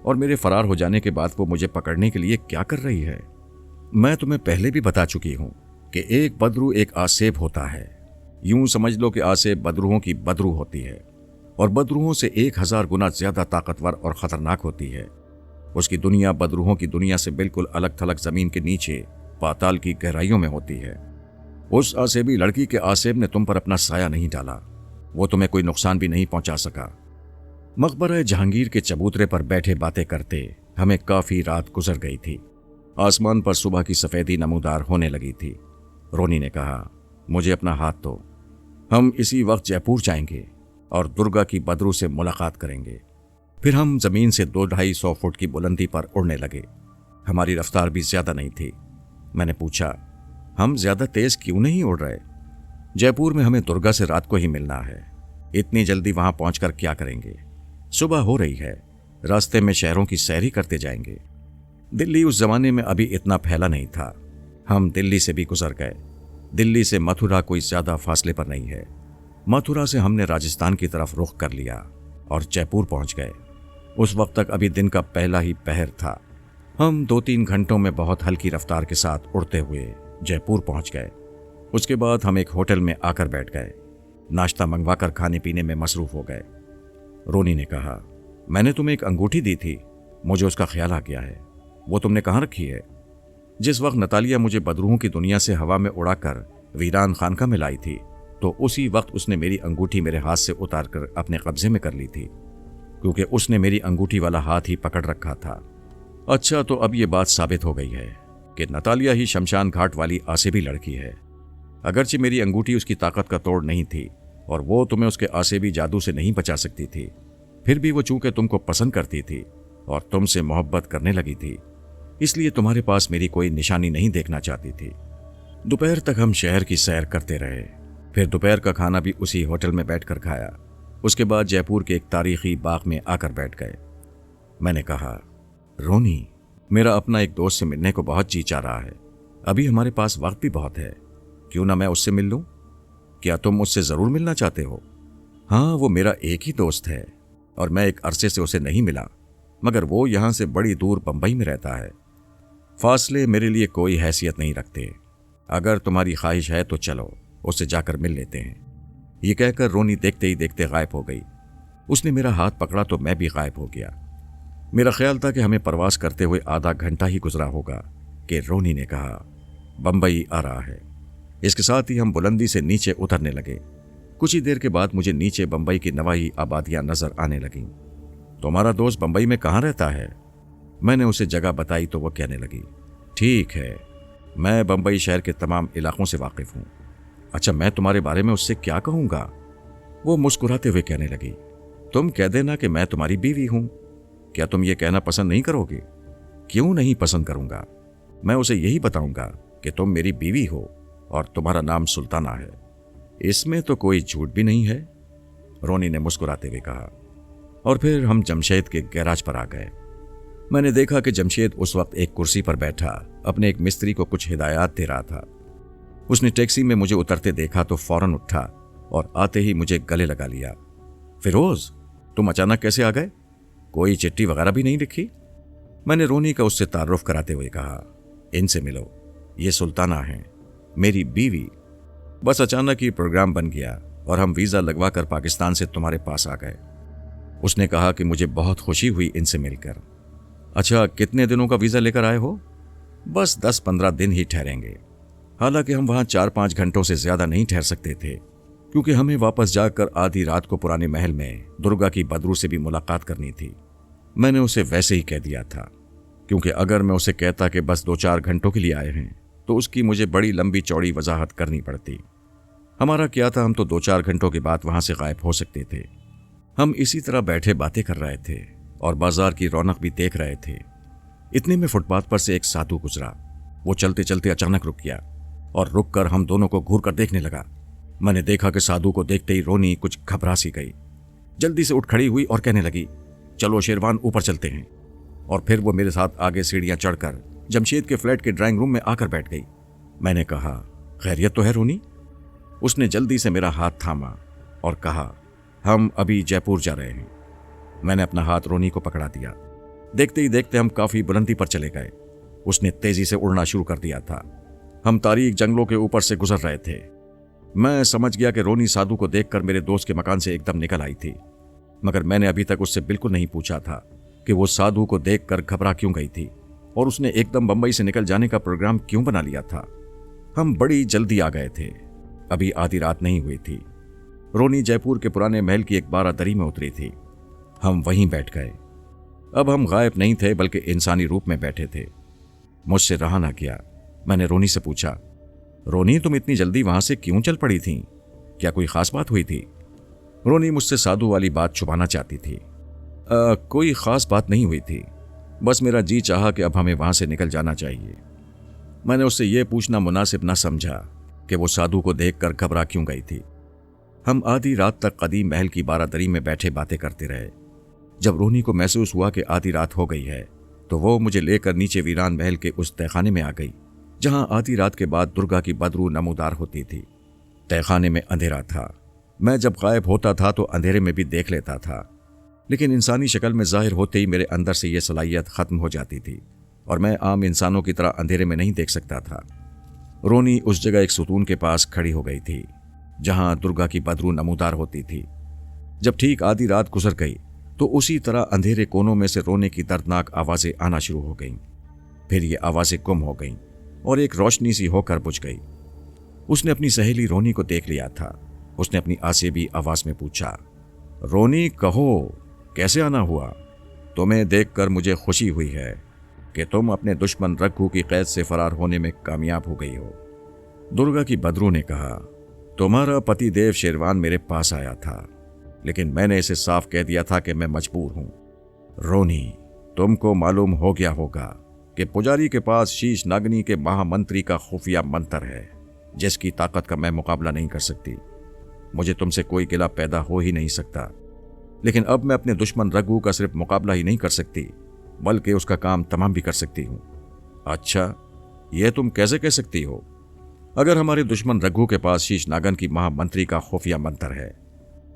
और मेरे फरार हो जाने के बाद वो मुझे पकड़ने के लिए क्या कर रही है? मैं तुम्हें पहले भी बता चुकी हूं कि एक बदरू एक आसेब होता है। यूं समझ लो कि आसेब बदरूहों की बदरू होती है और बदरूहों से 1000 गुना ज्यादा ताकतवर और खतरनाक होती है। उसकी दुनिया बदरूहों की दुनिया से बिल्कुल अलग थलग जमीन के नीचे पाताल की गहराइयों में होती है। उस आसेबी लड़की के आसेब ने तुम पर अपना साया नहीं डाला, वो तुम्हें कोई नुकसान भी नहीं पहुंचा सका। मकबरा जहांगीर के चबूतरे पर बैठे बातें करते हमें काफी रात गुजर गई थी। आसमान पर सुबह की सफेदी नमूदार होने लगी थी। रोनी ने कहा, मुझे अपना हाथ दो, हम इसी वक्त जयपुर जाएंगे और दुर्गा की बदरू से मुलाकात करेंगे। फिर हम जमीन से 200-250 फुट की बुलंदी पर उड़ने लगे। हमारी रफ्तार भी ज्यादा नहीं थी। मैंने पूछा, हम ज्यादा तेज क्यों नहीं उड़ रहे? जयपुर में हमें दुर्गा से रात को ही मिलना है, इतनी जल्दी वहां पहुंचकर क्या करेंगे? सुबह हो रही है, रास्ते में शहरों की सैर ही करते जाएंगे। दिल्ली उस जमाने में अभी इतना फैला नहीं था। हम दिल्ली से भी गुजर गए। दिल्ली से मथुरा कोई ज्यादा फासले पर नहीं है। मथुरा से हमने राजस्थान की तरफ रुख कर लिया और जयपुर पहुंच गए। उस वक्त तक अभी दिन का पहला ही पहर था। हम 2-3 घंटों में बहुत हल्की रफ्तार के साथ उड़ते हुए जयपुर पहुंच गए। उसके बाद हम एक होटल में आकर बैठ गए। नाश्ता मंगवाकर खाने पीने में मसरूफ हो गए। रोनी ने कहा, मैंने तुम्हें एक अंगूठी दी थी, मुझे उसका ख्याल आ गया है। वो तुमने कहाँ रखी है? जिस वक्त नतालिया मुझे बदरूहों की दुनिया से हवा में उड़ाकर वीरान खानका में लाई थी, तो उसी वक्त उसने मेरी अंगूठी मेरे हाथ से उतार कर अपने कब्जे में कर ली थी, क्योंकि उसने मेरी अंगूठी वाला हाथ ही पकड़ रखा था। अच्छा, तो अब यह बात साबित हो गई है कि नतालिया ही शमशान घाट वाली आसेबी लड़की है। अगरचे मेरी अंगूठी उसकी ताकत का तोड़ नहीं थी और वो तुम्हें उसके आसेबी जादू से नहीं बचा सकती थी, फिर भी वो चूंकि तुमको पसंद करती थी और तुमसे मोहब्बत करने लगी थी, इसलिए तुम्हारे पास मेरी कोई निशानी नहीं देखना चाहती थी। दोपहर तक हम शहर की सैर करते रहे। फिर दोपहर का खाना भी उसी होटल में बैठकर खाया। उसके बाद जयपुर के एक तारीखी बाग में आकर बैठ गए। मैंने कहा, रोनी, मेरा अपना एक दोस्त से मिलने को बहुत जी चाह रहा है। अभी हमारे पास वक्त भी बहुत है, क्यों ना मैं उससे मिल लूं? क्या तुम उससे जरूर मिलना चाहते हो? हाँ, वो मेरा एक ही दोस्त है और मैं एक अरसे से उसे नहीं मिला, मगर वो यहां से बड़ी दूर बंबई में रहता है। फासले मेरे लिए कोई हैसियत नहीं रखते। अगर तुम्हारी ख्वाहिश है तो चलो, उससे जाकर मिल लेते हैं। ये कहकर रोनी देखते ही देखते गायब हो गई। उसने मेरा हाथ पकड़ा तो मैं भी गायब हो गया। मेरा ख्याल था कि हमें प्रवास करते हुए आधा घंटा ही गुजरा होगा कि रोनी ने कहा, बंबई आ रहा है। इसके साथ ही हम बुलंदी से नीचे उतरने लगे। कुछ ही देर के बाद मुझे नीचे बंबई की नवाही आबादियां नजर आने लगीं। तुम्हारा दोस्त बंबई में कहाँ रहता है? मैंने उसे जगह बताई तो वह कहने लगी, ठीक है, मैं बंबई शहर के तमाम इलाकों से वाकिफ हूँ। अच्छा, मैं तुम्हारे बारे में उससे क्या कहूँगा? वो मुस्कुराते हुए कहने लगी, तुम कह देना कि मैं तुम्हारी बीवी हूँ। क्या तुम ये कहना पसंद नहीं करोगे? क्यों नहीं पसंद करूँगा, मैं उसे यही बताऊँगा कि तुम मेरी बीवी हो और तुम्हारा नाम सुल्ताना है। इसमें तो कोई झूठ भी नहीं है, रोनी ने मुस्कुराते हुए कहा। और फिर हम जमशेद के गैराज पर आ गए। मैंने देखा कि जमशेद उस वक्त एक कुर्सी पर बैठा अपने एक मिस्त्री को कुछ हिदायत दे रहा था। उसने टैक्सी में मुझे उतरते देखा तो फौरन उठा और आते ही मुझे गले लगा लिया। फिरोज, तुम अचानक कैसे आ गए? कोई चिट्ठी वगैरह भी नहीं लिखी? मैंने रोनी का उससे तारुफ कराते हुए कहा, इनसे मिलो, ये सुल्ताना हैं, मेरी बीवी। बस अचानक ही प्रोग्राम बन गया और हम वीज़ा लगवा कर पाकिस्तान से तुम्हारे पास आ गए। उसने कहा कि मुझे बहुत खुशी हुई इनसे मिलकर। अच्छा, कितने दिनों का वीज़ा लेकर आए हो? बस 10-15 दिन ही ठहरेंगे। हालांकि हम वहाँ 4-5 घंटों से ज़्यादा नहीं ठहर सकते थे, क्योंकि हमें वापस जाकर आधी रात को पुराने महल में दुर्गा की बदरू से भी मुलाकात करनी थी। मैंने उसे वैसे ही कह दिया था, क्योंकि अगर मैं उसे कहता कि बस 2-4 घंटों के लिए आए हैं तो उसकी मुझे बड़ी लंबी चौड़ी वजाहत करनी पड़ती। हमारा क्या था, हम तो 2-4 घंटों के बाद वहां से गायब हो सकते थे। हम इसी तरह बैठे बातें कर रहे थे और बाजार की रौनक भी देख रहे थे। इतने में फुटपाथ पर से एक साधु गुजरा। वो चलते चलते अचानक रुक गया और रुककर हम दोनों को घूर कर देखने लगा। मैंने देखा कि साधु को देखते ही रोनी कुछ घबरा सी गई। जल्दी से उठ खड़ी हुई और कहने लगी, चलो शेरवान, ऊपर चलते हैं। और फिर वो मेरे साथ आगे सीढ़ियां चढ़कर जमशेद के फ्लैट के ड्राइंग रूम में आकर बैठ गई। मैंने कहा, खैरियत तो है रोनी? उसने जल्दी से मेरा हाथ थामा और कहा, हम अभी जयपुर जा रहे हैं। मैंने अपना हाथ रोनी को पकड़ा दिया। देखते ही देखते हम काफी बुलंदी पर चले गए। उसने तेजी से उड़ना शुरू कर दिया था। हम तारीक जंगलों के ऊपर से गुजर रहे थे। मैं समझ गया कि रोनी साधु को देखकर मेरे दोस्त के मकान से एकदम निकल आई थी, मगर मैंने अभी तक उससे बिल्कुल नहीं पूछा था कि वो साधु को देखकर घबरा क्यों गई थी और उसने एकदम बंबई से निकल जाने का प्रोग्राम क्यों बना लिया था। हम बड़ी जल्दी आ गए थे, अभी आधी रात नहीं हुई थी। रोनी जयपुर के पुराने महल की एक बारादरी में उतरी थी। हम वहीं बैठ गए। अब हम गायब नहीं थे, बल्कि इंसानी रूप में बैठे थे। मुझसे रहा ना गया। मैंने रोनी से पूछा, रोनी, तुम इतनी जल्दी वहां से क्यों चल पड़ी थी? क्या कोई खास बात हुई थी? रोनी मुझसे साधु वाली बात छुपाना चाहती थी। कोई खास बात नहीं हुई थी, बस मेरा जी चाहा कि अब हमें वहां से निकल जाना चाहिए। मैंने उससे यह पूछना मुनासिब न समझा कि वो साधु को देखकर घबरा क्यों गई थी। हम आधी रात तक कदीम महल की बारादरी में बैठे बातें करते रहे। जब रोनी को महसूस हुआ कि आधी रात हो गई है, तो वो मुझे लेकर नीचे वीरान महल के उस तहखाने में आ गई, जहां आधी रात के बाद दुर्गा की बदरू नमूदार होती थी। तहखाने में अंधेरा था। मैं जब गायब होता था तो अंधेरे में भी देख लेता था, लेकिन इंसानी शक्ल में जाहिर होते ही मेरे अंदर से यह सलाहियत खत्म हो जाती थी और मैं आम इंसानों की तरह अंधेरे में नहीं देख सकता था। रोनी उस जगह एक सुतून के पास खड़ी हो गई थी, जहां दुर्गा की बदरू नमूदार होती थी। जब ठीक आधी रात गुजर गई तो उसी तरह अंधेरे कोनों में से रोने की दर्दनाक आवाजें आना शुरू हो गईं। फिर ये आवाजें गुम हो गईं और एक रोशनी सी होकर बुझ गई। उसने अपनी सहेली रोनी को देख लिया था। उसने अपनी आसेबी आवाज में पूछा, रोनी, कहो कैसे आना हुआ? तुम्हें देखकर मुझे खुशी हुई है कि तुम अपने दुश्मन रघु की कैद से फरार होने में कामयाब हो गई हो। दुर्गा की बदरू ने कहा, तुम्हारा पति देव शेरवान मेरे पास आया था, लेकिन मैंने इसे साफ कह दिया था कि मैं मजबूर हूं। रोनी, तुमको मालूम हो गया होगा कि पुजारी के पास शीश नागनी के महामंत्री का खुफिया मंत्र है, जिसकी ताकत का मैं मुकाबला नहीं कर सकती। मुझे तुमसे कोई गिला पैदा हो ही नहीं सकता, लेकिन अब मैं अपने दुश्मन रघु का सिर्फ मुकाबला ही नहीं कर सकती, बल्कि उसका काम तमाम भी कर सकती हूं। अच्छा, यह तुम कैसे कह सकती हो? अगर हमारे दुश्मन रघु के पास शीश नागन की महामंत्री का खुफिया मंत्र है,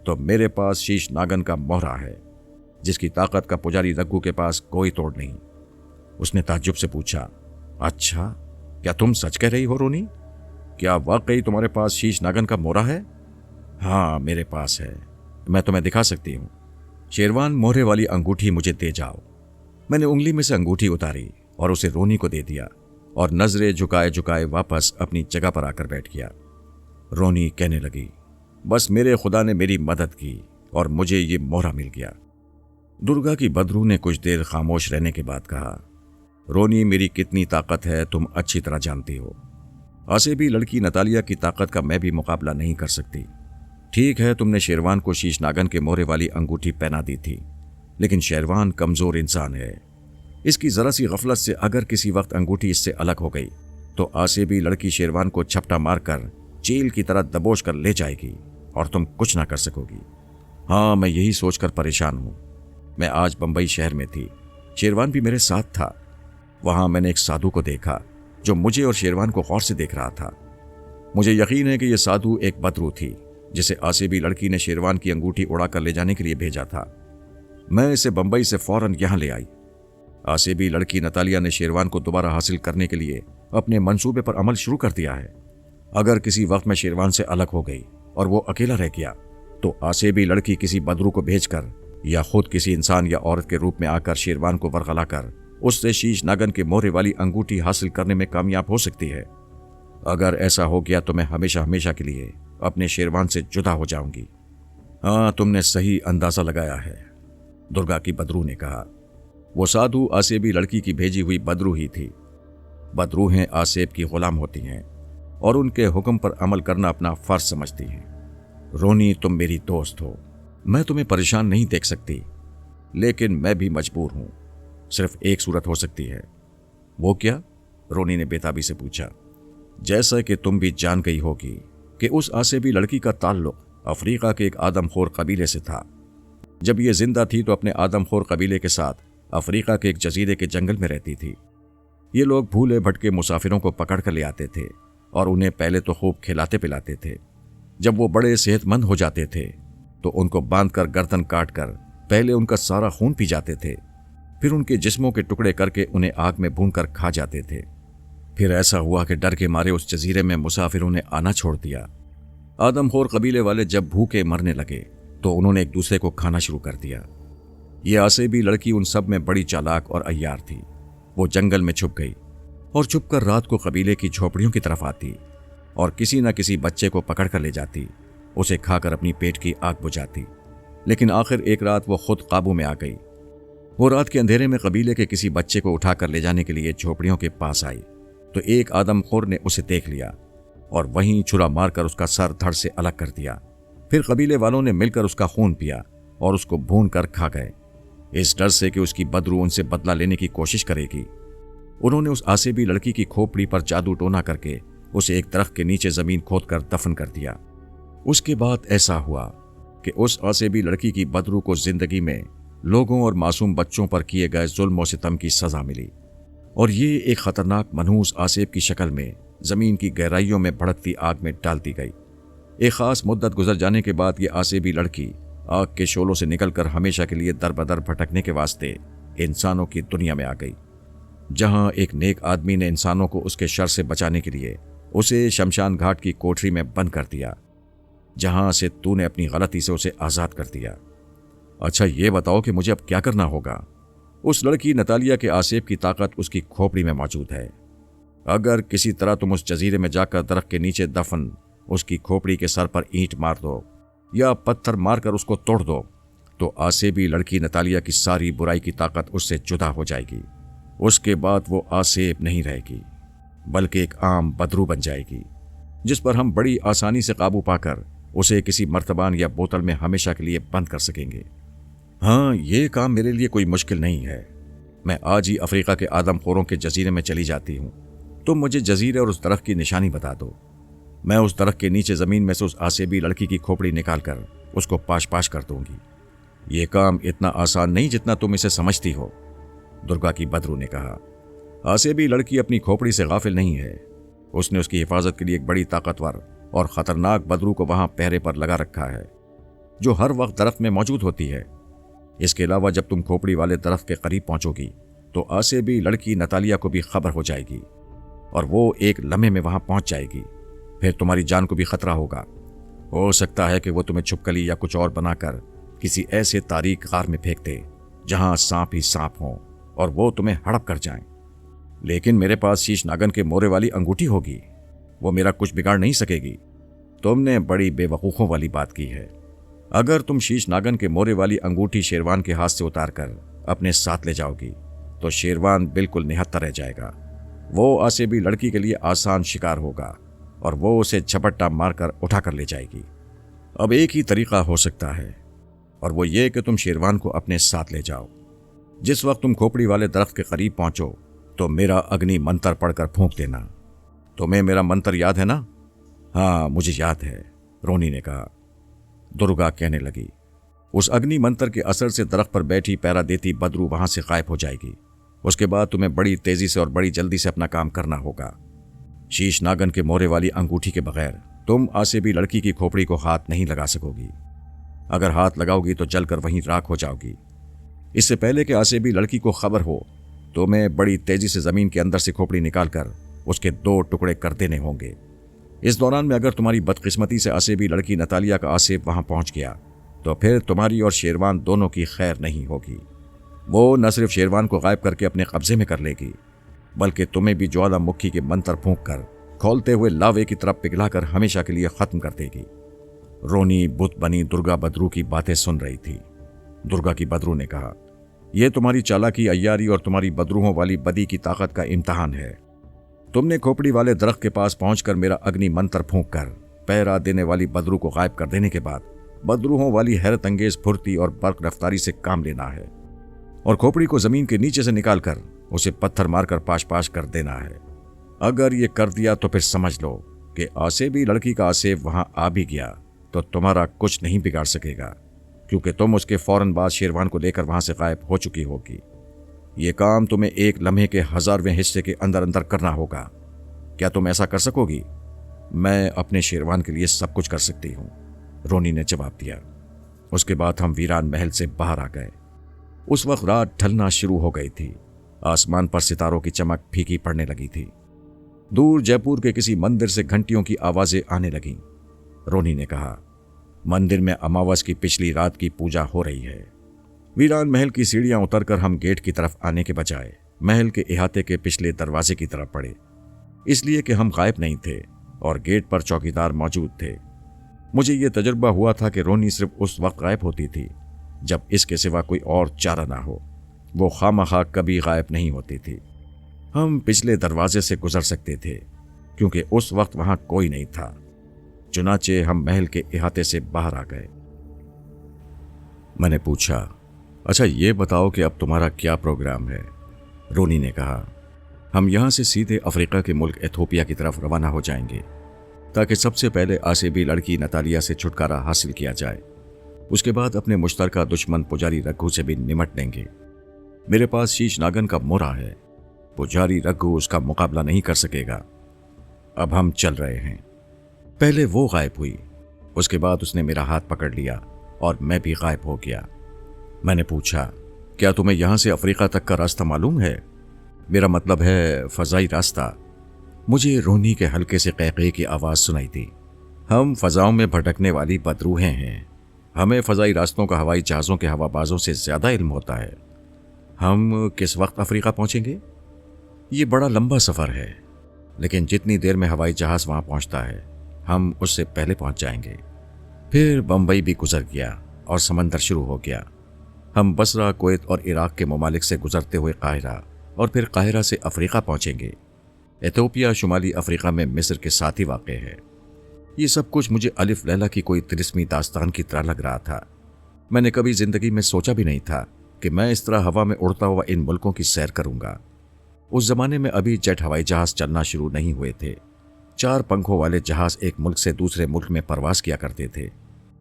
तो मेरे पास शीश नागन का मोहरा है, जिसकी ताकत का पुजारी रघु के पास कोई तोड़ नहीं। उसने ताज्जुब से पूछा, अच्छा, क्या तुम सच कह रही हो रोनी? क्या वाकई तुम्हारे पास शीश नागन का मोहरा है? हाँ, मेरे पास है, मैं तुम्हें दिखा सकती हूँ। शेरवान, मोहरे वाली अंगूठी मुझे दे जाओ। मैंने उंगली में से अंगूठी उतारी और उसे रोनी को दे दिया और नजरें झुकाए झुकाए वापस अपनी जगह पर आकर बैठ गया। रोनी कहने लगी, बस मेरे खुदा ने मेरी मदद की और मुझे ये मोहरा मिल गया। दुर्गा की बदरू ने कुछ देर खामोश रहने के बाद कहा, रोनी, मेरी कितनी ताकत है तुम अच्छी तरह जानती हो। आसेबी लड़की नतालिया की ताकत का मैं भी मुकाबला नहीं कर सकती। ठीक है, तुमने शेरवान को शीश नागन के मोहरे वाली अंगूठी पहना दी थी, लेकिन शेरवान कमजोर इंसान है। इसकी जरा सी गफलत से अगर किसी वक्त अंगूठी इससे अलग हो गई तो आसेबी लड़की शेरवान को झपटा मारकर चील की तरह दबोच कर ले जाएगी और तुम कुछ ना कर सकोगी। हाँ, मैं यही सोचकर परेशान हूं। मैं आज बंबई शहर में थी, शेरवान भी मेरे साथ था। वहां मैंने एक साधु को देखा जो मुझे और शेरवान को गौर से देख रहा था। मुझे यकीन है कि यह साधु एक बदरू थी, जिसे आसेबी लड़की ने शेरवान की अंगूठी उड़ाकर ले जाने के लिए भेजा था। मैं इसे बंबई से फौरन यहां ले आई। आसेबी लड़की नतालिया ने शेरवान को दोबारा हासिल करने के लिए अपने मंसूबे पर अमल शुरू कर दिया है। अगर किसी वक्त मैं शेरवान से अलग हो गई और वो अकेला रह गया तो आसेबी लड़की किसी बदरू को भेजकर या खुद किसी इंसान या औरत के रूप में आकर शेरवान को वरगलाकर उससे शीश नागन के मोहरे वाली अंगूठी हासिल करने में कामयाब हो सकती है। अगर ऐसा हो गया तो मैं हमेशा हमेशा के लिए अपने शेरवान से जुदा हो जाऊंगी। हाँ, तुमने सही अंदाजा लगाया है, दुर्गा की बदरू ने कहा। वो साधु आसेबी लड़की की भेजी हुई बदरू ही थी। बदरूहें आसेब की गुलाम होती हैं और उनके हुक्म पर अमल करना अपना फर्ज समझती हैं। रोनी, तुम मेरी दोस्त हो, मैं तुम्हें परेशान नहीं देख सकती, लेकिन मैं भी मजबूर हूं। सिर्फ एक सूरत हो सकती है। वो क्या? रोनी ने बेताबी से पूछा। जैसा कि तुम भी जान गई होगी कि उस आसेबी लड़की का ताल्लुक अफ्रीका के एक आदमखोर कबीले से था। जब ये जिंदा थी तो अपने आदमखोर कबीले के साथ अफ्रीका के एक जजीरे के जंगल में रहती थी। ये लोग भूले भटके मुसाफिरों को पकड़ कर ले आते थे और उन्हें पहले तो खूब खिलाते पिलाते थे। जब वो बड़े सेहतमंद हो जाते थे तो उनको बांधकर गर्दन काट कर पहले उनका सारा खून पी जाते थे, फिर उनके जिस्मों के टुकड़े करके उन्हें आग में भूनकर खा जाते थे। फिर ऐसा हुआ कि डर के मारे उस जजीरे में मुसाफिरों ने आना छोड़ दिया। आदमखोर कबीले वाले जब भूखे मरने लगे तो उन्होंने एक दूसरे को खाना शुरू कर दिया। ये आसेबी लड़की उन सब में बड़ी चालाक और अय्यार थी। वो जंगल में छुप गई और छुपकर रात को कबीले की झोपड़ियों की तरफ आती और किसी न किसी बच्चे को पकड़ कर ले जाती, उसे खाकर अपनी पेट की आग बुझाती। लेकिन आखिर एक रात वो खुद काबू में आ गई। वो रात के अंधेरे में कबीले के किसी बच्चे को उठाकर ले जाने के लिए झोपड़ियों के पास आई तो एक आदमखोर ने उसे देख लिया और वहीं छुरा मारकर उसका सर धड़ से अलग कर दिया। फिर कबीले वालों ने मिलकर उसका खून पिया और उसको भून कर खा गए। इस डर से कि उसकी बदरू उनसे बदला लेने की कोशिश करेगी, उन्होंने उस आसेबी लड़की की खोपड़ी पर जादू टोना करके उसे एक दरख्त के नीचे जमीन खोदकर दफन कर दिया। उसके बाद ऐसा हुआ कि उस आसेबी लड़की की बदरू को जिंदगी में लोगों और मासूम बच्चों पर किए गए जुल्म और सितम की सजा मिली और ये एक खतरनाक मनहूस आसेब की शक्ल में जमीन की गहराइयों में भड़कती आग में डाल दी गई। एक खास मुद्दत गुजर जाने के बाद ये आसेबी लड़की आग के शोलों से निकलकर हमेशा के लिए दर बदर भटकने के वास्ते इंसानों की दुनिया में आ गई, जहां एक नेक आदमी ने इंसानों को उसके शर से बचाने के लिए उसे शमशान घाट की कोठरी में बंद कर दिया, जहां से तूने अपनी गलती से उसे आजाद कर दिया। अच्छा, ये बताओ कि मुझे अब क्या करना होगा? उस लड़की नतालिया के आसेब की ताकत उसकी खोपड़ी में मौजूद है। अगर किसी तरह तुम उस जजीरे में जाकर दरख्त के नीचे दफन उसकी खोपड़ी के सर पर ईंट मार दो या पत्थर मारकर उसको तोड़ दो तो आसेबी लड़की नतालिया की सारी बुराई की ताकत उससे जुदा हो जाएगी। उसके बाद वो आसेब नहीं रहेगी, बल्कि एक आम बदरू बन जाएगी, जिस पर हम बड़ी आसानी से काबू पाकर उसे किसी मर्तबान या बोतल में हमेशा के लिए बंद कर सकेंगे। हाँ, ये काम मेरे लिए कोई मुश्किल नहीं है। मैं आज ही अफ्रीका के आदमखोरों के जजीरे में चली जाती हूँ। तुम मुझे जजीरे और उस दरख्त की निशानी बता दो। मैं उस दरख्त के नीचे जमीन में से उस आसेबी लड़की की खोपड़ी निकालकर उसको पाश पाश कर दूंगी। ये काम इतना आसान नहीं जितना तुम इसे समझती हो, दुर्गा की बदरू ने कहा। आसेबी लड़की अपनी खोपड़ी से गाफिल नहीं है। उसने उसकी हिफाजत के लिए एक बड़ी ताकतवर और खतरनाक बदरू को वहां पहरे पर लगा रखा है, जो हर वक्त दरख्त में मौजूद होती है। इसके अलावा जब तुम खोपड़ी वाले दरख्त के करीब पहुंचोगी तो आसेबी लड़की नतालिया को भी खबर हो जाएगी और वो एक लम्हे में वहां पहुंच जाएगी। फिर तुम्हारी जान को भी खतरा होगा। हो सकता है कि वो तुम्हें छुपकली या कुछ और बनाकर किसी ऐसे तारीक गार में फेंक दे जहां सांप ही सांप हो और वो तुम्हें हड़प कर जाएं। लेकिन मेरे पास शीश नागन के मोरे वाली अंगूठी होगी, वो मेरा कुछ बिगाड़ नहीं सकेगी। तुमने बड़ी बेवकूफ़ों वाली बात की है। अगर तुम शीश नागन के मोरे वाली अंगूठी शेरवान के हाथ से उतार कर अपने साथ ले जाओगी तो शेरवान बिल्कुल निहत्था रह जाएगा। वो आसेबी लड़की के लिए आसान शिकार होगा और वो उसे झपट्टा मारकर उठा कर ले जाएगी। अब एक ही तरीका हो सकता है और वो ये कि तुम शेरवान को अपने साथ ले जाओ। जिस वक्त तुम खोपड़ी वाले दरख्त के करीब पहुंचो तो मेरा अग्नि मंत्र पढ़कर फूंक देना। तुम्हें मेरा मंत्र याद है ना? हाँ, मुझे याद है, रोनी ने कहा। दुर्गा कहने लगी, उस अग्नि मंत्र के असर से दरख्त पर बैठी पहरा देती बदरू वहां से गायब हो जाएगी। उसके बाद तुम्हें बड़ी तेजी से और बड़ी जल्दी से अपना काम करना होगा। शीश नागन के मोरे वाली अंगूठी के बगैर तुम आसेबी लड़की की खोपड़ी को हाथ नहीं लगा सकोगी। अगर हाथ लगाओगी तो जलकर वहीं राख हो जाओगी। इससे पहले कि आसेबी लड़की को खबर हो तुम्हें बड़ी तेजी से जमीन के अंदर से खोपड़ी निकालकर उसके 2 टुकड़े कर देने होंगे। इस दौरान में अगर तुम्हारी बदकिस्मती से आसेबी लड़की नतालिया का आसेब वहां पहुंच गया तो फिर तुम्हारी और शेरवान दोनों की खैर नहीं होगी। वो न सिर्फ शेरवान को गायब करके अपने कब्जे में कर लेगी, बल्कि तुम्हें भी ज्वालामुखी के मंत्र फूंक कर खोलते हुए लावे की तरफ पिघलाकर हमेशा के लिए खत्म कर देगी। रोनी बुत बनी दुर्गा बदरू की बातें सुन रही थी। दुर्गा की बदरू ने कहा, यह तुम्हारी चालाकी, अय्यारी और तुम्हारी बदरूहों वाली बदी की ताकत का इम्तहान है। तुमने खोपड़ी वाले दरख्त के पास पहुंचकर मेरा अग्नि मंत्र फूंक कर पैरा देने वाली बदरू को गायब कर देने के बाद बदरूहों वाली हैरत अंगेज फुर्ती और बर्क रफ्तारी से काम लेना है और खोपड़ी को जमीन के नीचे से निकालकर उसे पत्थर मारकर पाश पाश कर देना है। अगर ये कर दिया तो फिर समझ लो कि आसेबी लड़की का आसेब वहां आ भी गया तो तुम्हारा कुछ नहीं बिगाड़ सकेगा, क्योंकि तुम उसके फौरन बाद शेरवान को लेकर वहां से गायब हो चुकी होगी। ये काम तुम्हें एक लम्हे के 1000वें हिस्से के अंदर अंदर करना होगा। क्या तुम ऐसा कर सकोगी? मैं अपने शेरवान के लिए सब कुछ कर सकती हूँ, रोनी ने जवाब दिया। उसके बाद हम वीरान महल से बाहर आ गए। उस वक्त रात ढलना शुरू हो गई थी। आसमान पर सितारों की चमक फीकी पड़ने लगी थी। दूर जयपुर के किसी मंदिर से घंटियों की आवाजें आने लगीं। रोनी ने कहा, मंदिर में अमावस की पिछली रात की पूजा हो रही है। वीरान महल की सीढ़ियां उतरकर हम गेट की तरफ आने के बजाय महल के इहाते के पिछले दरवाजे की तरफ पड़े, इसलिए कि हम गायब नहीं थे और गेट पर चौकीदार मौजूद थे। मुझे यह तजुर्बा हुआ था कि रोनी सिर्फ उस वक्त गायब होती थी जब इसके सिवा कोई और चारा ना हो। वो खामखा कभी गायब नहीं होती थी। हम पिछले दरवाजे से गुजर सकते थे क्योंकि उस वक्त वहां कोई नहीं था। चुनाचे हम महल के इहाते से बाहर आ गए। मैंने पूछा, अच्छा ये बताओ कि अब तुम्हारा क्या प्रोग्राम है? रोनी ने कहा, हम यहां से सीधे अफ्रीका के मुल्क एथोपिया की तरफ रवाना हो जाएंगे ताकि सबसे पहले आसेबी लड़की नतालिया से छुटकारा हासिल किया जाए। उसके बाद अपने मुश्तरका दुश्मन पुजारी रघु से भी निमट लेंगे। मेरे पास शीश नागन का मोरा है। पुजारी रघु उसका मुकाबला नहीं कर सकेगा। अब हम चल रहे हैं। पहले वो गायब हुई, उसके बाद उसने मेरा हाथ पकड़ लिया और मैं भी गायब हो गया। मैंने पूछा, क्या तुम्हें यहां से अफ्रीका तक का रास्ता मालूम है? मेरा मतलब है फजाई रास्ता। मुझे रोनी के हल्के से क़हक़हे की आवाज सुनाई दी। हम फजाओं में भटकने वाली बदरूहें हैं। हमें फजाई रास्तों का हवाई जहाज़ों के हवाबाजों से ज़्यादा इल्म होता है। हम किस वक्त अफ्रीका पहुंचेंगे? ये बड़ा लंबा सफ़र है, लेकिन जितनी देर में हवाई जहाज़ वहां पहुंचता है हम उससे पहले पहुंच जाएंगे। फिर बम्बई भी गुजर गया और समंदर शुरू हो गया। हम बसरा, कुवैत और इराक के ममालिक से गुजरते हुए काहिरा और फिर काहिरा से अफ्रीका पहुंचेंगे। एथोपिया शुमाली अफ्रीका में मिस्र के साथ ही वाक़ है। ये सब कुछ मुझे अलिफ लैला की कोई तिलिस्मी दास्तान की तरह लग रहा था। मैंने कभी जिंदगी में सोचा भी नहीं था कि मैं इस तरह हवा में उड़ता हुआ इन मुल्कों की सैर करूंगा। उस जमाने में अभी जेट हवाई जहाज चलना शुरू नहीं हुए थे। 4 पंखों वाले जहाज एक मुल्क से दूसरे मुल्क में परवास किया करते थे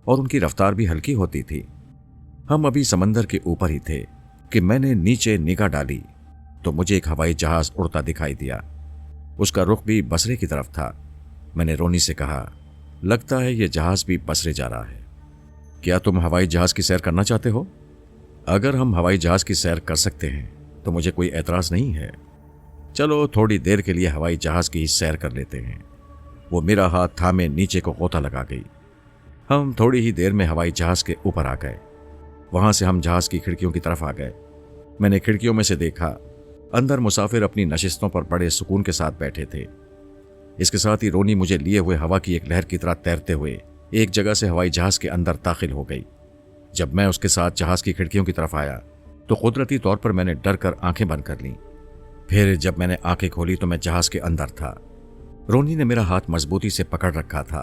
और उनकी रफ्तार भी हल्की होती थी। हम अभी समंदर के ऊपर ही थे कि मैंने नीचे निगाह डाली तो मुझे एक हवाई जहाज उड़ता दिखाई दिया। उसका रुख भी बसरे की तरफ था। मैंने रोनी से कहा, लगता है ये जहाज भी बसरे जा रहा है। क्या तुम हवाई जहाज की सैर करना चाहते हो? अगर हम हवाई जहाज की सैर कर सकते हैं तो मुझे कोई एतराज नहीं है। चलो थोड़ी देर के लिए हवाई जहाज की सैर कर लेते हैं। वो मेरा हाथ थामे नीचे को गोता लगा गई। हम थोड़ी ही देर में हवाई जहाज के ऊपर आ गए। वहां से हम जहाज की खिड़कियों की तरफ आ गए। मैंने खिड़कियों में से देखा, अंदर मुसाफिर अपनी नशिस्तों पर बड़े सुकून के साथ बैठे थे। इसके साथ ही रोनी मुझे लिए हुए हवा की एक लहर की तरह तैरते हुए एक जगह से हवाई जहाज के अंदर दाखिल हो गई। जब मैं उसके साथ जहाज की खिड़कियों की तरफ आया तो कुदरती तौर पर मैंने डर कर आंखें बंद कर लीं। फिर जब मैंने आंखें खोली तो मैं जहाज के अंदर था। रोनी ने मेरा हाथ मजबूती से पकड़ रखा था।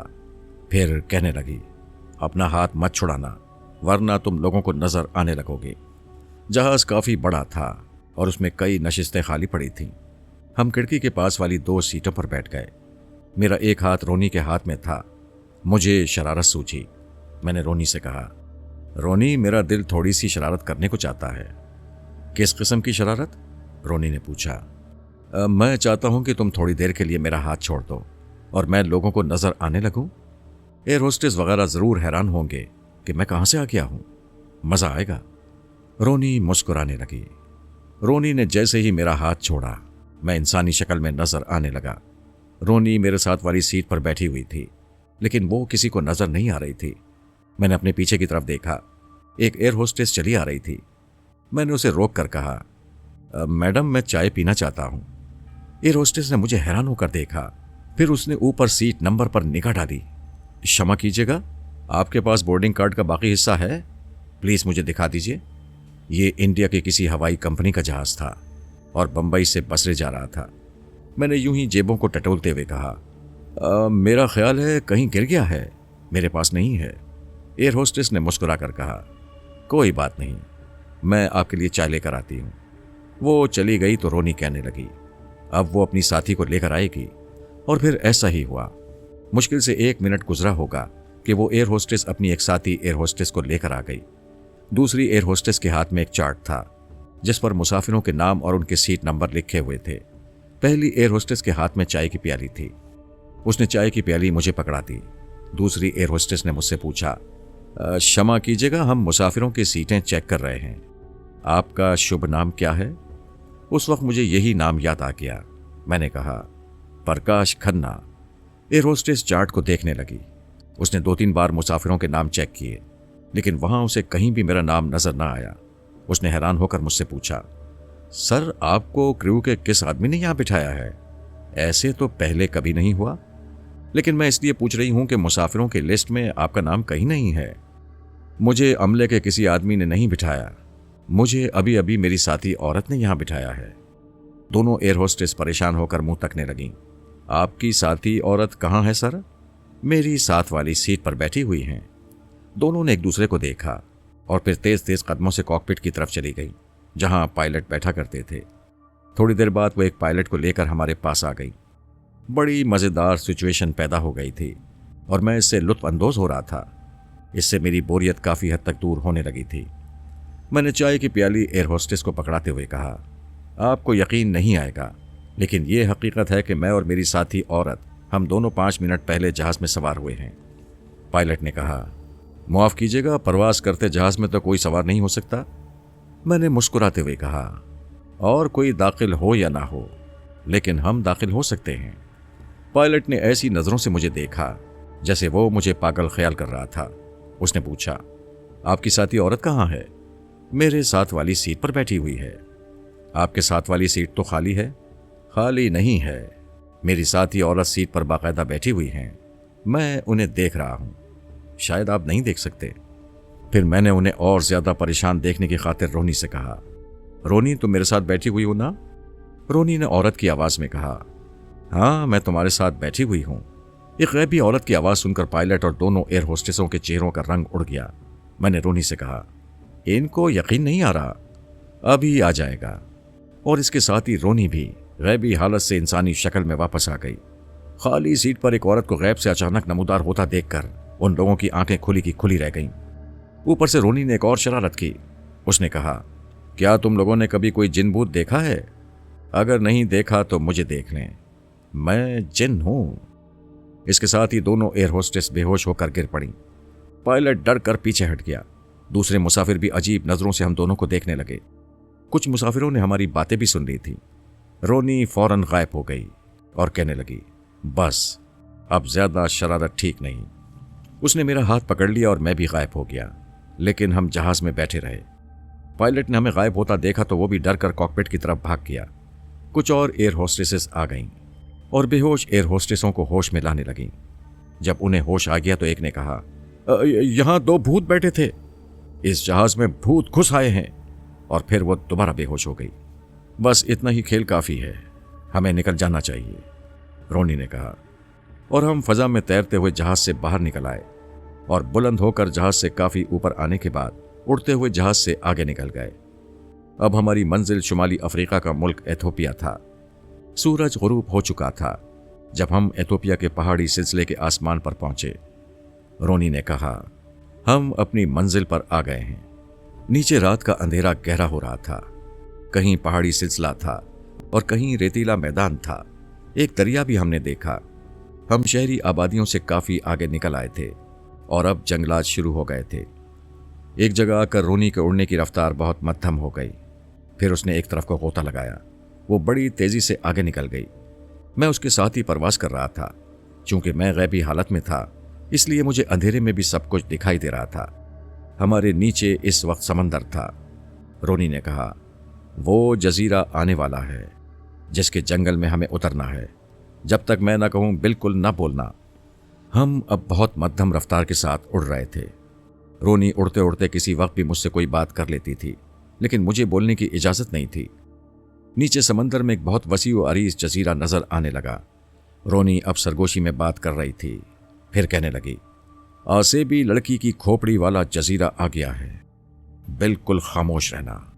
फिर कहने लगी, अपना हाथ मत छुड़ाना वरना तुम लोगों को नजर आने लगोगे। जहाज काफी बड़ा था और उसमें कई नशिस्तें खाली पड़ी थीं। हम खिड़की के पास वाली 2 सीटों पर बैठ गए। मेरा एक हाथ रोनी के हाथ में था। मुझे शरारत सूझी। मैंने रोनी से कहा, रोनी मेरा दिल थोड़ी सी शरारत करने को चाहता है। किस किस्म की शरारत? रोनी ने पूछा। मैं चाहता हूं कि तुम थोड़ी देर के लिए मेरा हाथ छोड़ दो और मैं लोगों को नजर आने लगूं। एयर होस्टेस वगैरह जरूर हैरान होंगे कि मैं कहां से आ गया हूं। मजा आएगा। रोनी मुस्कुराने लगी। रोनी ने जैसे ही मेरा हाथ छोड़ा मैं इंसानी शक्ल में नजर आने लगा। रोनी मेरे साथ वाली सीट पर बैठी हुई थी, लेकिन वो किसी को नजर नहीं आ रही थी। मैंने अपने पीछे की तरफ देखा। एक एयर होस्टेस चली आ रही थी। मैंने उसे रोक कर कहा, मैडम मैं चाय पीना चाहता हूं। एयर होस्टेस ने मुझे हैरान होकर देखा, फिर उसने ऊपर सीट नंबर पर निगाह डाली। क्षमा कीजिएगा, आपके पास बोर्डिंग कार्ड का बाकी हिस्सा है? प्लीज मुझे दिखा दीजिए। ये इंडिया की किसी हवाई कंपनी का जहाज था और बंबई से बसरे जा रहा था। मैंने यूं ही जेबों को टटोलते हुए कहा, मेरा ख्याल है कहीं गिर गया है, मेरे पास नहीं है। एयर होस्टेस ने मुस्कुराकर कहा, कोई बात नहीं, मैं आपके लिए चाय लेकर आती हूं। वो चली गई तो रोनी कहने लगी, अब वो अपनी साथी को लेकर आएगी। और फिर ऐसा ही हुआ। मुश्किल से 1 मिनट गुजरा होगा कि वो एयर होस्टेस अपनी एक साथी एयर होस्टेस को लेकर आ गई। दूसरी एयर होस्टेस के हाथ में एक चार्ट था जिस पर मुसाफिरों के नाम और उनके सीट नंबर लिखे हुए थे। पहली एयर होस्टेस के हाथ में चाय की प्याली थी। उसने चाय की प्याली मुझे पकड़ा दी। दूसरी एयर होस्टेस ने मुझसे पूछा, क्षमा कीजिएगा, हम मुसाफिरों की सीटें चेक कर रहे हैं, आपका शुभ नाम क्या है? उस वक्त मुझे यही नाम याद आ गया। मैंने कहा, प्रकाश खन्ना। एयर होस्टेस चार्ट को देखने लगी। उसने 2-3 बार मुसाफिरों के नाम चेक किए, लेकिन वहां उसे कहीं भी मेरा नाम नजर ना आया। उसने हैरान होकर मुझसे पूछा, सर आपको क्रू के किस आदमी ने यहां बिठाया है? ऐसे तो पहले कभी नहीं हुआ। लेकिन मैं इसलिए पूछ रही हूं कि मुसाफिरों की लिस्ट में आपका नाम कहीं नहीं है। मुझे अमले के किसी आदमी ने नहीं बिठाया, मुझे अभी अभी मेरी साथी औरत ने यहां बिठाया है। दोनों एयर होस्टेस परेशान होकर मुंह तकने लगीं। आपकी साथी औरत कहाँ है सर? मेरी साथ वाली सीट पर बैठी हुई हैं। दोनों ने एक दूसरे को देखा और फिर तेज तेज कदमों से कॉकपिट की तरफ चली गई जहां पायलट बैठा करते थे। थोड़ी देर बाद वो एक पायलट को लेकर हमारे पास आ गई। बड़ी मज़ेदार सिचुएशन पैदा हो गई थी और मैं इससे लुत्फ अंदोज हो रहा था। इससे मेरी बोरियत काफ़ी हद तक दूर होने लगी थी। मैंने चाय की प्याली एयर होस्टेस को पकड़ाते हुए कहा, आपको यकीन नहीं आएगा, लेकिन ये हकीकत है कि मैं और मेरी साथी औरत हम दोनों 5 मिनट पहले जहाज़ में सवार हुए हैं। पायलट ने कहा, माफ़ कीजिएगा, परवास करते जहाज़ में तो कोई सवार नहीं हो सकता। मैंने मुस्कुराते हुए कहा, और कोई दाखिल हो या ना हो, लेकिन हम दाखिल हो सकते हैं। पायलट ने ऐसी नज़रों से मुझे देखा जैसे वो मुझे पागल ख्याल कर रहा था। उसने पूछा, आपकी साथी औरत कहाँ है? मेरे साथ वाली सीट पर बैठी हुई है। आपके साथ वाली सीट तो खाली है। खाली नहीं है, मेरी साथी औरत सीट पर बाकायदा बैठी हुई हैं। मैं उन्हें देख रहा हूं, शायद आप नहीं देख सकते। फिर मैंने उन्हें और ज्यादा परेशान देखने की खातिर रोनी से कहा, रोनी तुम मेरे साथ बैठी हुई हो ना? रोनी ने औरत की आवाज में कहा, हाँ मैं तुम्हारे साथ बैठी हुई हूं। एक गैबी औरत की आवाज सुनकर पायलट और दोनों एयर होस्टेसों के चेहरों का रंग उड़ गया। मैंने रोनी से कहा, इनको यकीन नहीं आ रहा, अभी आ जाएगा। और इसके साथ ही रोनी भी गैबी हालत से इंसानी शक्ल में वापस आ गई। खाली सीट पर एक औरत को गैब से अचानक नमूदार होता देखकर उन लोगों की आंखें खुली की खुली रह गईं। ऊपर से रोनी ने एक और शरारत की। उसने कहा, क्या तुम लोगों ने कभी कोई जिन भूत देखा है? अगर नहीं देखा तो मुझे देख लें, मैं जिन हूं। इसके साथ ही दोनों एयर होस्टेस बेहोश होकर गिर पड़ी। पायलट डर कर पीछे हट गया। दूसरे मुसाफिर भी अजीब नजरों से हम दोनों को देखने लगे। कुछ मुसाफिरों ने हमारी बातें भी सुन ली थी। रोनी फौरन गायब हो गई और कहने लगी, बस अब ज्यादा शरारत ठीक नहीं। उसने मेरा हाथ पकड़ लिया और मैं भी गायब हो गया, लेकिन हम जहाज में बैठे रहे। पायलट ने हमें गायब होता देखा तो वो भी डर कर कॉकपिट की तरफ भाग गया। कुछ और एयर होस्टेसेस आ गईं और बेहोश एयर होस्टेसों को होश में लाने लगीं। जब उन्हें होश आ गया तो एक ने कहा, यहां 2 भूत बैठे थे, इस जहाज में भूत घुस आए हैं। और फिर वो दोबारा बेहोश हो गई। बस इतना ही खेल काफी है, हमें निकल जाना चाहिए, रोनी ने कहा। और हम फजा में तैरते हुए जहाज से बाहर निकल आए और बुलंद होकर जहाज से काफी ऊपर आने के बाद उड़ते हुए जहाज से आगे निकल गए। अब हमारी मंजिल शुमाली अफ्रीका का मुल्क एथोपिया था। सूरज गुरूब हो चुका था जब हम एथोपिया के पहाड़ी सिलसिले के आसमान पर पहुंचे। रोनी ने कहा, हम अपनी मंजिल पर आ गए हैं। नीचे रात का अंधेरा गहरा हो रहा था। कहीं पहाड़ी सिलसिला था और कहीं रेतीला मैदान था। एक दरिया भी हमने देखा। हम शहरी आबादियों से काफी आगे निकल आए थे और अब जंगलात शुरू हो गए थे। एक जगह आकर रोनी के उड़ने की रफ्तार बहुत मध्यम हो गई। फिर उसने एक तरफ को गोता लगाया। वो बड़ी तेजी से आगे निकल गई। मैं उसके साथ ही परवास कर रहा था। चूंकि मैं गैबी हालत में था, इसलिए मुझे अंधेरे में भी सब कुछ दिखाई दे रहा था। हमारे नीचे इस वक्त समंदर था। रोनी ने कहा, वो जजीरा आने वाला है जिसके जंगल में हमें उतरना है। जब तक मैं ना कहूं बिल्कुल ना बोलना। हम अब बहुत मध्यम रफ्तार के साथ उड़ रहे थे। रोनी उड़ते उड़ते किसी वक्त भी मुझसे कोई बात कर लेती थी, लेकिन मुझे बोलने की इजाजत नहीं थी। नीचे समंदर में एक बहुत वसी व अरीज जजीरा नजर आने लगा। रोनी अब सरगोशी में बात कर रही थी। फिर कहने लगी, आसेबी लड़की की खोपड़ी वाला जजीरा आ गया है, बिल्कुल खामोश रहना।